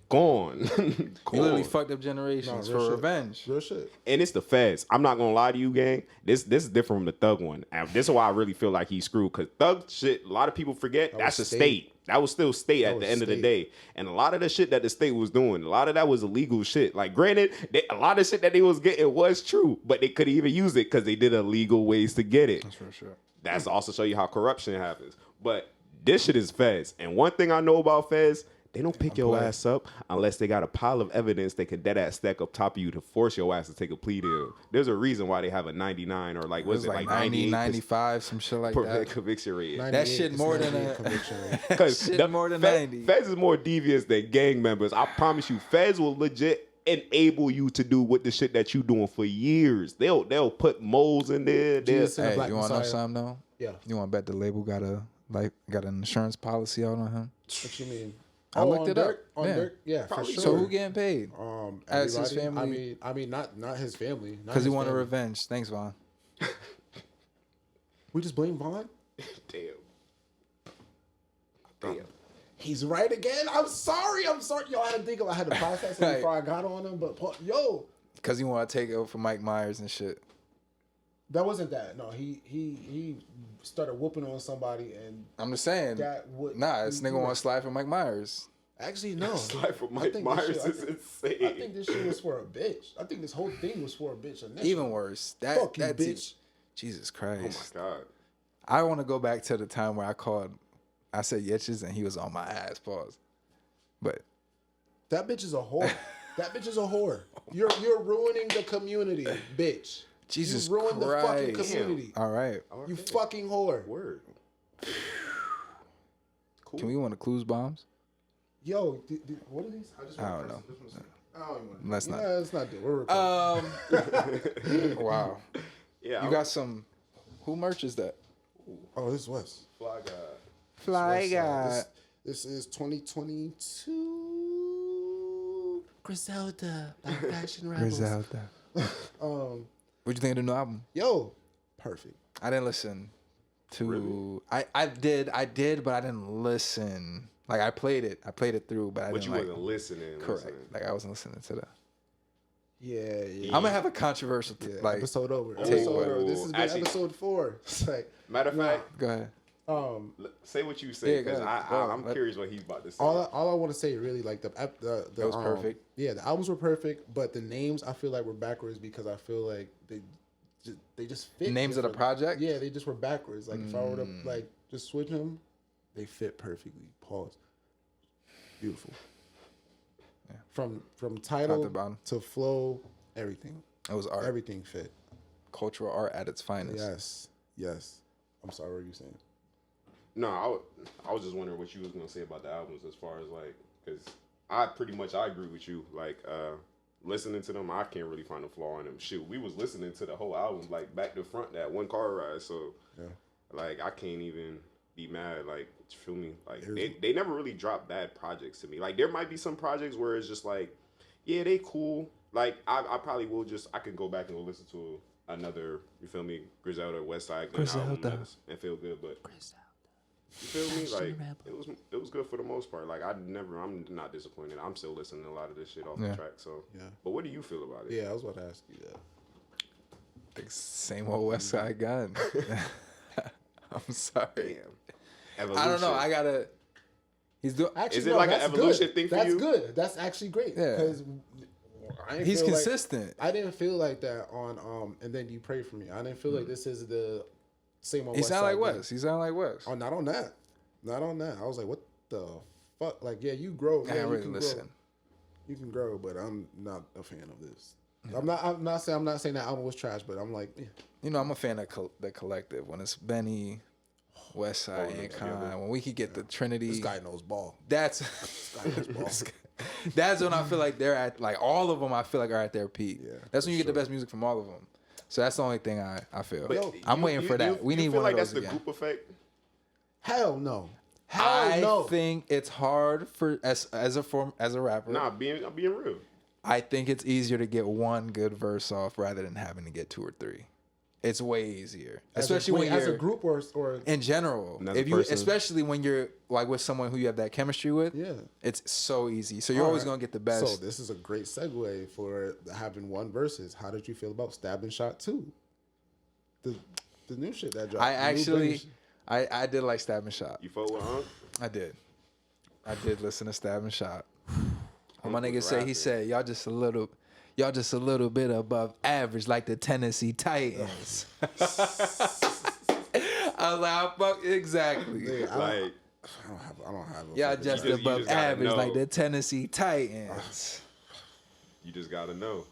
gone. You literally Gone. fucked up generations real for shit. revenge. Real shit. And it's the feds. I'm not gonna lie to you, gang. This is different from the thug one. And this is why I really feel like he's screwed. Cause thug shit, a lot of people forget that's a was state. That was still state at was the end of the state. day. And a lot of the shit that the state was doing, a lot of that was illegal shit. Like granted, a lot of shit that they was getting was true, but they couldn't even use it because they did illegal ways to get it. That's for sure. That's also show you how corruption happens. But this shit is feds. And one thing I know about feds, they don't pick your ass up unless they got a pile of evidence they could dead ass stack up top of you to force your ass to take a plea deal. There's a reason why they have a 99 or like, what is it, like 90, 98, 95, some shit like that. Conviction rate. That shit more than a conviction rate. Because more than 90. Feds is more devious than gang members. I promise you, Feds will legit enable you to do what the shit that you doing for years. They'll put moles in there. Jesus and the Hey, Black you want to know Messiah. something though? Yeah. You want to bet the label got an insurance policy out on him? What you mean? I looked on it up. Durk? On Yeah. Durk? Yeah, for Probably sure. So who getting paid? As his Everybody. family? I mean, not his family. Because he wanted revenge. Thanks, Vaughn. We just blame Vaughn. Damn. He's right again. I'm sorry. Yo, I had to think. I had to process it before I got on him. But yo, Because he want to take over for Mike Myers and shit. that wasn't that. No, he started whooping on somebody, and I'm just saying. that would This nigga want to slide for Mike Myers. Actually, no. Slide for I Mike think Myers this shit- is insane. I think this shit was for a bitch. I think this whole thing was for a bitch. Initially. Even worse. Fuck you, that's bitch. Jesus Oh Christ. my God. I want to go back to the time where I said Yetches and he was on my ass. Pause. But That bitch is a whore. That bitch is a whore. You're ruining the community, bitch. Jesus you ruined the fucking Christ. community. all right. You fucking whore. Word. Cool. Can we want to clues bombs? Yo, what are these? I don't know. I don't even want to. Let's not. Yeah, it's not good. We're recording. Wow. Yeah. You got some. Who merch is that? Oh, this is Wes. Fly guy. Fly guy. This is 2022 Griselda by Fashion Rebels. Griselda. Um, What'd you think of the new album? yo, perfect. I didn't listen to. Really? I did, but I didn't listen. Like I played it through, but I But didn't you like. wasn't listening. Correct. listening. Like I wasn't listening to that. Yeah. I'm gonna have a controversial like. episode over. take Episode what- over. This has been Actually- episode 4. It's like, Matter of fact, Go ahead. say what you say Yeah, because go ahead. Go I'm ahead. curious what he's about to say. all I want to say really like the It was perfect. Yeah, the albums were perfect, but the names I feel like were backwards because I feel like they just fit. Names of the different. project? Yeah, they just were backwards. Like if I were to like just switch them, they fit perfectly. Pause. Beautiful. Yeah. From Top to title bottom. to flow, everything. It was art. Everything fit. Cultural art at its finest. Yes. I'm sorry, what were you saying? No, I was just wondering what you was gonna say about the albums as far as like, because I agree with you. Like listening to them, I can't really find a flaw in them. Shit, we was listening to the whole album like back to front that one car ride, so Yeah. like I can't even be mad. Like feel me, like they never really dropped bad projects to me. Like there might be some projects where it's just like, yeah, they cool. Like I probably will I can go back and go listen to another, you feel me, Griselda or West Side Gun album and feel good, but you feel me? Like it was good for the most part. Like I'm not disappointed. I'm still listening to a lot of this shit off the track. So Yeah. But what do you feel about it? Yeah, I was about to ask you that. The same old West Side Gun. I'm sorry. Damn. Evolution. I don't know. I gotta. He's doing. Actually, Is it like an that's evolution good. thing for that's you? That's good. That's actually great. Yeah. Because He's consistent. I didn't feel like that on and then you pray for me. I didn't feel like this is the same on. He West sound Side like Gun. West. He sound like West. Oh, not on that. Not on that. I was like, what the fuck? Like, yeah, you grow. I Yeah, ain't you really can listen. grow. You can grow, but I'm not a fan of this. I'm not saying that album was trash, but I'm like, eh. You know, I'm a fan of the collective. When it's Benny, West Side, and Khan. When we could get the Trinity. This guy knows ball. That's that's when I feel like they're at, like all of them I feel like are at their peak. Yeah, That's when you get the best music from all of them. So that's the only thing I feel. But I'm waiting for that. We need feel one like of those that's the again. group effect. Hell no. Hell I no. think it's hard for as a rapper. Nah, I'm being real. I think it's easier to get one good verse off rather than having to get 2 or 3. It's way easier, especially when as you're a group or in general. Another If you, person. especially when you're like with someone who you have that chemistry with, yeah. it's so easy. So you're always gonna get the best. So this is a great segue for having one versus. How did you feel about Stab and Shot 2? The new shit that dropped. I The new actually, British- I did like Stab and Shot. You fuck with Unc? I did listen to Stab and Shot. What my Unc nigga was say, he rapping. said, y'all just a little bit above average, like the Tennessee Titans. I was like, fuck, exactly. Yeah, Like I don't have. Y'all fucking just time. above gotta average, know. like the Tennessee Titans. You just gotta know.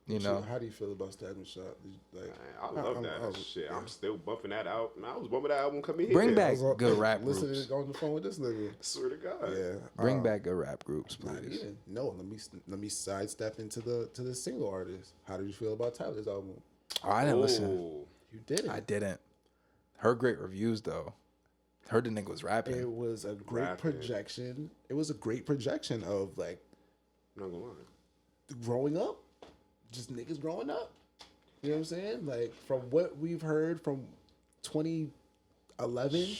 You know, How do you feel about Stagnant Shot? Like, Man, I love that shit. yeah. I'm still bumping that out. Man, I was bumping that album coming here. Bring back I was on- good rap listening groups. on the phone with this nigga. Swear to God. Yeah, Bring back good rap groups, Not please. even. No, let me sidestep into the single artist. How did you feel about Tyler's album? Oh, I didn't listen. Oh, You didn't. I didn't. Heard great reviews though. Heard the nigga was rapping. It was a great Rapping. projection. It was a great projection of like I'm not gonna lie. growing up, just niggas growing up. You know what I'm saying? Like from what we've heard from 2011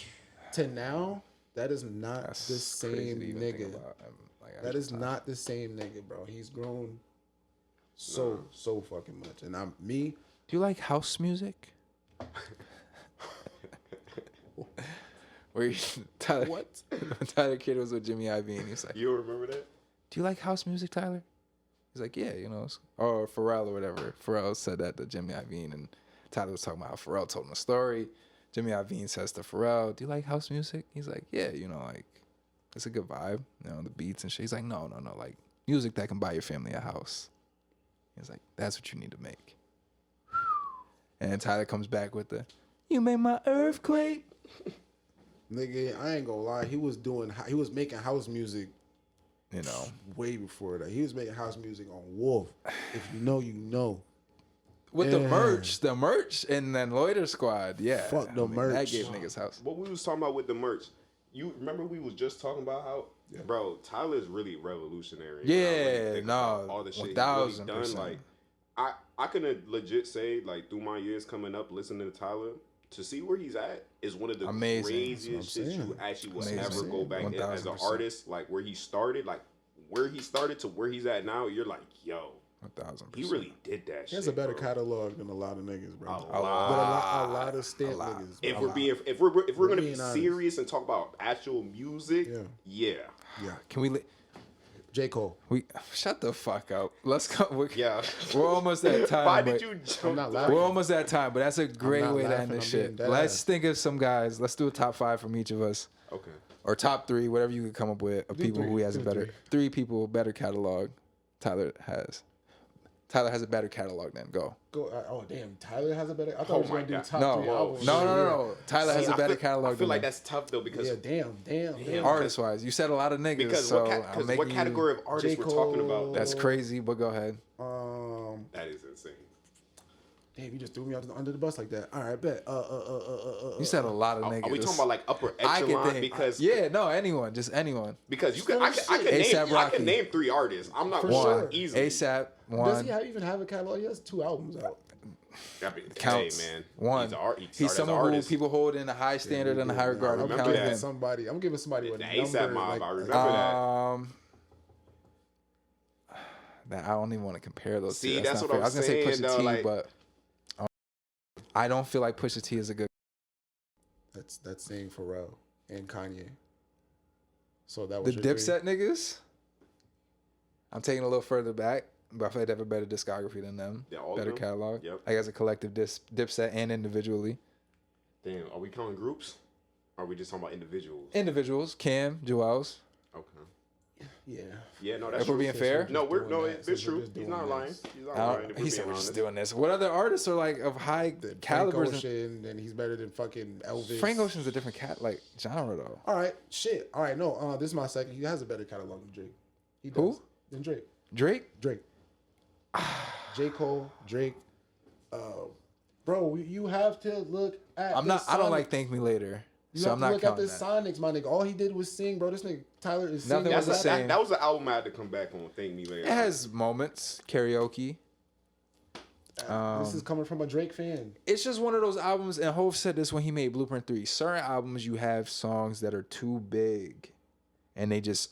to now, that is not That's the crazy same to even think nigga. about. Like, That is not the same nigga, bro. He's grown so fucking much. And I'm me. Do you like house music? Where you, Tyler? What? Tyler Kidd was with Jimmy Iovine. He's like, You don't remember that? "Do you like house music, Tyler?" He's like, "Yeah, you know." Or Pharrell or whatever. Pharrell said that to Jimmy Iovine, and Tyler was talking about how Pharrell told him a story. Jimmy Iovine says to Pharrell, "Do you like house music?" He's like, "Yeah, you know, like it's a good vibe, you know, the beats and shit." He's like, "No, like music that can buy your family a house." He's like, "That's what you need to make." And Tyler comes back with the, "You made my earthquake." Nigga, I ain't gonna lie. He was making house music You know, way before that. He was making house music on Wolf. If you know, you know. with Yeah. the merch, and then Loiter Squad, yeah. Fuck the That merch. gave niggas house. What we was talking about with the merch. You remember we was just talking about how, bro, Tyler's really revolutionary. Yeah, when I really think about no, all the shit he's really 1000%. done. Like, I can legit say, like, through my years coming up listening to Tyler, to see where he's at is one of the Amazing. craziest shit you actually will Amazing. ever go back in as an 1000%. artist. Like where he started to where he's at now. You're like, yo, 1000%. he really did that. He has shit, a better bro. catalog than a lot of niggas, bro. A But a lot of stamp lot. niggas. If A we're lot. being, if we're gonna be being honest. serious and talk about actual music, yeah. Can we? J. Cole. We shut the fuck up. Let's go. Yeah. We're almost at time. Why but- did you jump? I'm not to- laughing. We're almost at time, but that's a great not way to laughing, end this I'm shit. being dead Let's ass. think of some guys. Let's do a top 5 from each of us, Okay. or top 3, whatever you could come up with, of people who has a Do better three. 3 people better catalog. Tyler has a better catalog than go. Go. Oh damn, Tyler has a better. I thought Oh we was my gonna do God. top No, 3 albums. no. Tyler has See, a better I catalog. feel like than that's tough though because Yeah, damn. artist wise. You said a lot of niggas, because so what, I'm making what category of artists J. we're talking about? Cole. That's crazy, but go ahead. That is insane. Damn, you just threw me under the bus like that. All right, bet. You said a lot of niggas. Are we talking about like upper I can echelon? think. Because anyone, just anyone. because you could I can A$AP name I Rocky. can name 3 artists. I'm not For going sure. easily. ASAP Does one. he even have a catalog? He has 2 albums out. Counts. Hey man, One. started He's as someone an who artist. people hold in a high standard and a high regard. I I'm remember counting that. him. Somebody, I'm giving somebody a The number. A$AP Mob, like, I remember that. That I don't even want to compare those See, two. that's not what fair. I'm I was gonna say saying, Pusha though, T, like- but I don't feel like Pusha T is a good. That's saying Pharrell and Kanye. So that The was your 3? Dipset niggas. I'm taking a little further back, but I feel like they have a better discography than them. Yeah, all of Better them? catalog. Yep. Like as a collective, Dipset and individually. Damn, are we counting groups? Or are we just talking about individuals? Individuals, Cam, Joel's. Okay. Yeah. Yeah, no, that's If we're true. being fair, No, we're doing no, that, it's since we're true. just He's doing not lying. this. He's not lying. If he we're said being we're just honest. doing this. What other artists are like of high Frank calibers? Ocean, and he's better than fucking Elvis. Frank Ocean's a different like genre though. All right, shit. All right, no. This is my second. He has a better catalog than Drake. He does. Who? Than Drake. Drake. J. Cole, Drake. Bro, you have to look at. I'm not. I don't like Thank Me Later, You so have I'm to not look at counting the that. Sonics, my nigga. All he did was sing, bro. This nigga Tyler is Nothing singing. was the same. That was an album I had to come back on. Thank Me Later. It has moments, karaoke. This is coming from a Drake fan. It's just one of those albums, and Hov said this when he made Blueprint 3. Certain albums, you have songs that are too big, and they just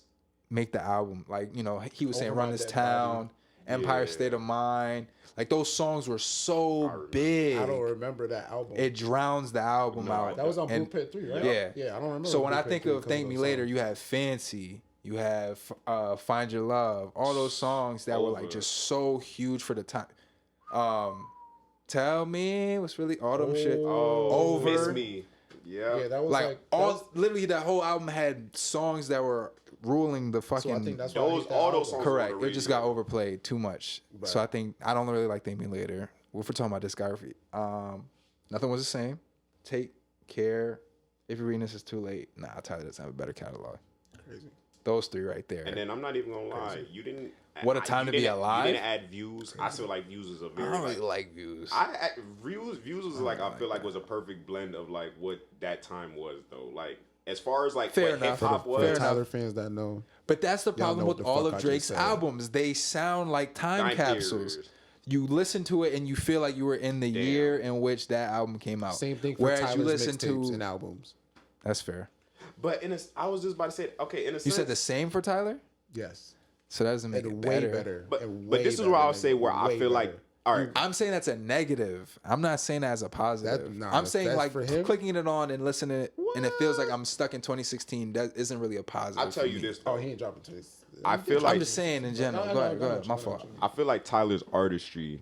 make the album. Like, you know, he was saying Run Override This that Town, Empire Yeah. State of Mind. Like, those songs were so big. I don't remember that album. It drowns the album No, out. that was on And- Blueprint 3, right? Yeah. Yeah, I don't remember. So when I Blueprint think 3 of Thank because Me those Later, songs. you have Fancy, you have Find Your Love, all those songs that were like Over. just so huge for the time. Tell Me what's really all them shit. Oh, Over. Miss Me. Yeah. Yeah, that was Like like literally that whole album had songs that were ruling the fucking. So I think that's why I hate that all those album. songs. correct. On the It just radio. got overplayed too much. So I think I don't really like Thank Me Later. If we're talking about discography, Nothing Was the Same. Take Care. If You're Reading This, It's Too Late. Nah, Tyler doesn't have a better catalog. Crazy. Those three right there. And then I'm not even gonna lie, you didn't. What a Time to Be Alive. You didn't add Views. I feel like Views is a I very. don't really like Views. Views was like I feel like was a perfect blend of like what that time was though. Like as far as like Fair what enough. hip hop For was. the Tyler fans that know, But that's the problem know with what the all fuck of I Drake's just said. albums. They sound like time capsules. You listen to it and you feel like you were in the year in which that album came out. same thing for Whereas Tyler's you listen mixtapes to and albums. That's fair. But I was just about to say, okay, in a sense, You said the same for Tyler? Yes, So that doesn't make it and way better. better. But and but way this is better, where I'll nigga. say where I Way feel like, better. all right, I'm saying that's a negative. I'm not saying that as a positive. Nah, I'm saying that's like for him. clicking it on and listening and it feels like I'm stuck in 2016. That isn't really a positive. I'll tell for you me. this. Oh, Though. he ain't dropping to this. I feel like I'm just saying in general. No, Go no, ahead. no, Go ahead. no, My no, fault. no. I feel like Tyler's artistry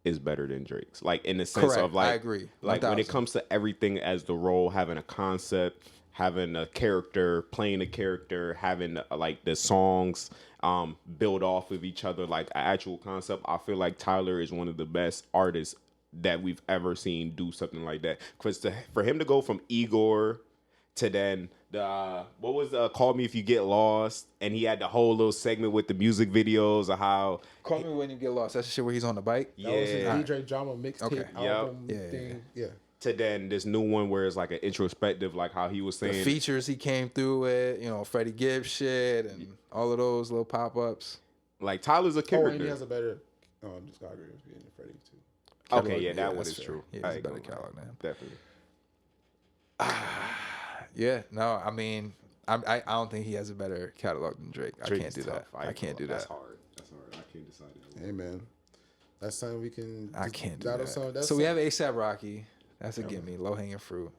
is better than Drake's. Like in the sense Correct. of like, I agree. Like when 1000. it comes to everything as the role, having a concept, having a character, playing a character, having like the songs build off of each other, like an actual concept. I feel like Tyler is one of the best artists that we've ever seen do something like that. Because for him to go from Igor to then the what was Call Me If You Get Lost, and he had the whole little segment with the music videos of how Call Me When You Get Lost. That's the shit where he's on the bike. That was his yeah DJ drama mixtape Okay. album Yep. Yeah, thing. Yeah. to then this new one where it's like an introspective, like how he was The saying features he came through with, Freddie Gibbs shit and all of those little pop ups. like Tyler's a Oh, and character. he has a better discography than Freddie too. Okay, yeah, that one that's is fair. true. Yeah, I he's a ain't better gonna lie. catalog than him. Definitely. Yeah, no, I mean, I don't think he has a better catalog than Drake. Drake I can't is do tough. that. I can't do That's that. hard. That's hard. I can't decide that. Hey man, that's something we can. I can't do that'll that. sound- that's So we have something- ASAP Rocky. That's a gimme. Low hanging fruit.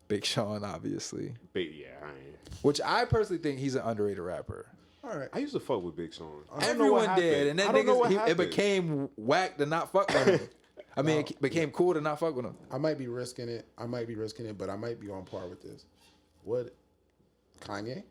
Big Sean, obviously. But yeah, I ain't. Which I personally think he's an underrated rapper. All right. I used to fuck with Big Sean. Everyone did, and then I don't know what it happened. became whack to not fuck with him. I mean, it became cool to not fuck with him. I might be risking it. But I might be on par with this. What? Kanye?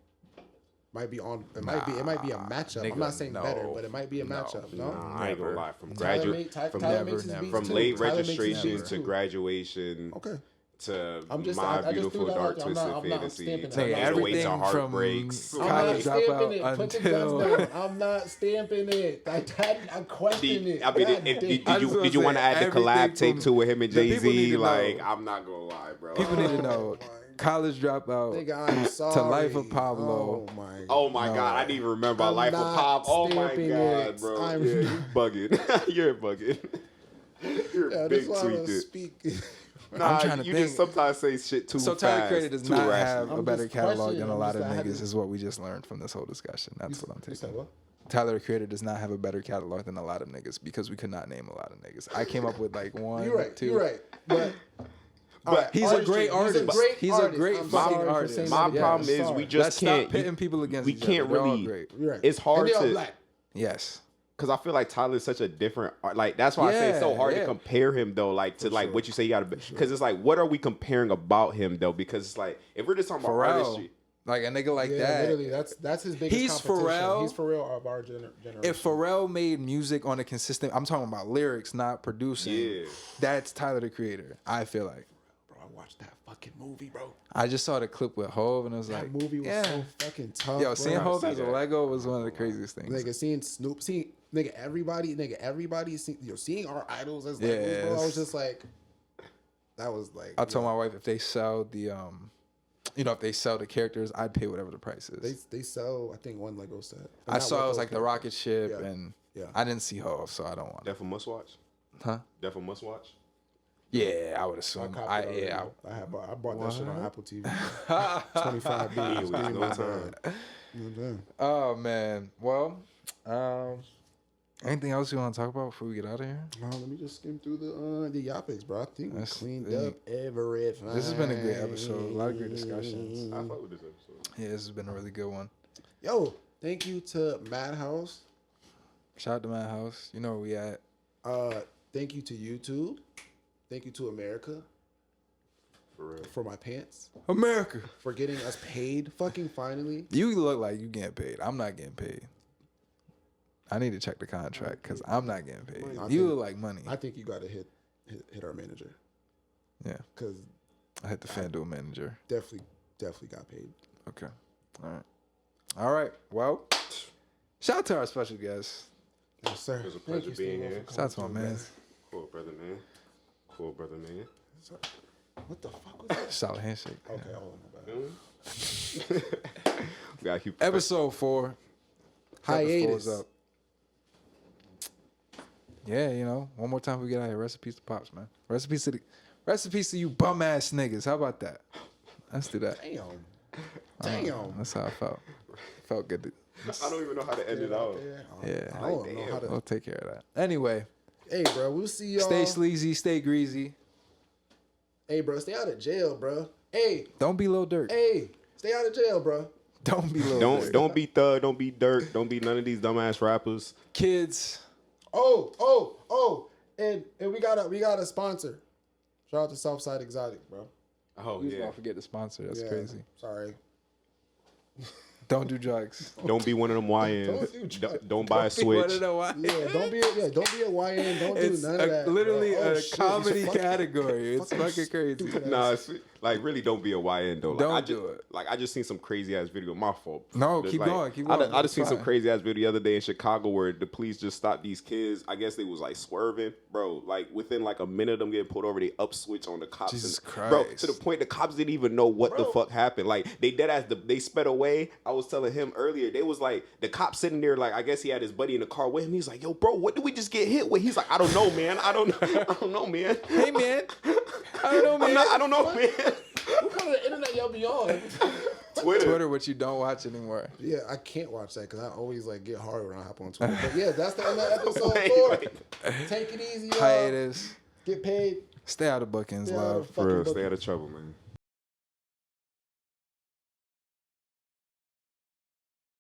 Might be on. It might be a matchup. nigga, I'm not saying no. better, but it might be a matchup. No. Nah, I ain't gonna lie. From Tyler graduate, Tyler from never, makes his never. beats from too. late Tyler makes his registration beats to too. graduation Okay. to I'm just- My I just Beautiful threw that Dark out there. I'm Twisted not- I'm not Fantasy, stamping to that. Nigga, I'm not Away everything to from Heartbreaks. I'm not college stamping dropout it. Put the until. guns down. I'm not stamping it. I question it. I mean, God if, damn. did I just you wanna did you want to say add the collab everything tape from- to with him and the Jay people need Z? to Like, know. I'm not gonna lie, bro. People need to know. my College dropout. Nigga, I'm sorry. Life of Pablo. Oh my. Oh my No. God, I didn't even remember I'm Life of not Pop. Oh my stamping God, it. bro. I'm- Yeah, you bugging. You're bugging. You're Yeah, big that's why I was tweaked. speaking. Nah, trying to you think. just sometimes say shit too So fast. Tyler Creator does too not irrational. have a I'm better just catalog questioning. than a I'm lot just- of I had niggas, to- is what we just learned from this whole discussion. That's what I'm You said taking. what? Tyler the Creator does not have a better catalog than a lot of niggas because we could not name a lot of niggas. I came up with like one, You're right. two. You're right. But He's a great artist. He's a great I'm fucking sorry for artist. saying My that. problem I'm is sorry. we just Let's can't. stop pitting people against we each can't other. They're all really. great. You're right. It's hard and they all to. black. Yes. Because I feel like Tyler's such a different art. Like that's why I say it's so Yeah, hard yeah. to compare him though. Like to like what you say you gotta. Because it's like what are we comparing about him though? Because it's like if we're just talking about Pharrell, artistry. like a nigga like Yeah, that. literally, that's his biggest He's competition. Pharrell. He's Pharrell of our generation. If Pharrell made music on a consistent, I'm talking about lyrics, not producing. Yeah. That's Tyler the Creator. I feel like. Bro, I watched that fucking movie, bro. I just saw the clip with Hove and it was That like, movie was yeah. so fucking tough. Yo, bro. seeing Hove see as a that. Lego was one of the craziest things. Nigga, seeing Snoop, seeing everybody, seeing our idols as Legos, bro. I Yes. was just like, that was like. I told my wife if they sell the if they sell the characters, I'd pay whatever the price is. they sell, I think, one Lego set. I saw it was like the rocket ship, Yeah. and Yeah. I didn't see Hove, so I don't want it. Definitely must watch. Huh? Definitely must watch. Yeah, I would I assume. copped I it already. yeah. I bought that shit on What? Apple TV. 25 Ain't bills. waste no time. Oh man. Well, anything else you want to talk about before we get out of here? Let me just skim through the Yapics, bro. I think we That's- cleaned yeah. up everything. This has been a great episode. A lot of great discussions. I fuck with this episode. Yeah, this has been a really good one. Yo, thank you to Madhouse. Shout out to my house. You know where we at. Thank you to YouTube. Thank you to America. For real. for my pants, America. for getting us paid. Fucking finally. You look like you getting paid. I'm not getting paid. I need to check the contract because I'm not getting paid. You look like money. I think you got to hit our manager. Yeah. Because I hit the FanDuel manager. definitely got paid. Okay. All right. Well, shout out to our special guest. Yes, sir. It was a pleasure being here. Shout out to my man. Cool, brother, man. Cool, brother, man. What the fuck was that? Solid handshake. Okay, hold on, my bad. We gotta keep Episode 4. Hiatus. Up. Yeah, you know, one more time we get out here. Recipes to Pops, man. Recipes to you bum ass niggas. How about that? Let's do that. Damn. That's how I felt. Felt good. I don't even know how to end it out. Yeah. I don't know how to. We'll take care of that. Anyway, Hey, bro, we'll see y'all. stay sleazy, stay greasy. Hey, bro, stay out of jail, bro. Hey, Don't be Lil Durk. hey, stay out of jail, bro. Don't be Lil Durk. Don't be Thug. Don't be Durk. Don't be none of these dumbass rappers. Kids. Oh, and we got a sponsor. Shout out to Southside Exotic, bro. Oh You was gonna forget the sponsor. That's Yeah, crazy. Sorry. Don't do drugs. Don't be one of them YNs. Don't do drugs. Don't buy a You Switch. wanna know why? Yeah, don't be a YN. Don't It's do none of that. literally bro. Oh, a shit, comedy it's fucking- category. It's fucking crazy. stupid Nah, ass. it's, like really don't be a YN though. Like, Don't I just, do it. Like I just seen some crazy ass video. My fault. No, Just, keep like, going, keep going. I just It's seen some fine. crazy ass video the other day in Chicago where the police just stopped these kids. I guess they was like swerving, bro. Like within like a minute of them getting pulled over, they up switch on the cops. Jesus Bro, Christ. to the point the cops didn't even know what the fuck happened. Like they dead ass. They sped away. I was telling him earlier. They was like the cop sitting there. Like I guess he had his buddy in the car with him. He's like, "Yo, bro, what did we just get hit with?" He's like, "I don't know, man. I don't know, man. Hey man, I don't know, man. I don't know, man." What kind of internet y'all be on? Twitter, what you don't watch anymore. Yeah, I can't watch that because I always like get hard when I hop on Twitter. But yeah, that's the end of episode Wait, 4. wait. Take it easy, y'all. Hiatus. Get paid. Stay out of bookings, Stay out of love. fucking For real, book- stay out of trouble, man.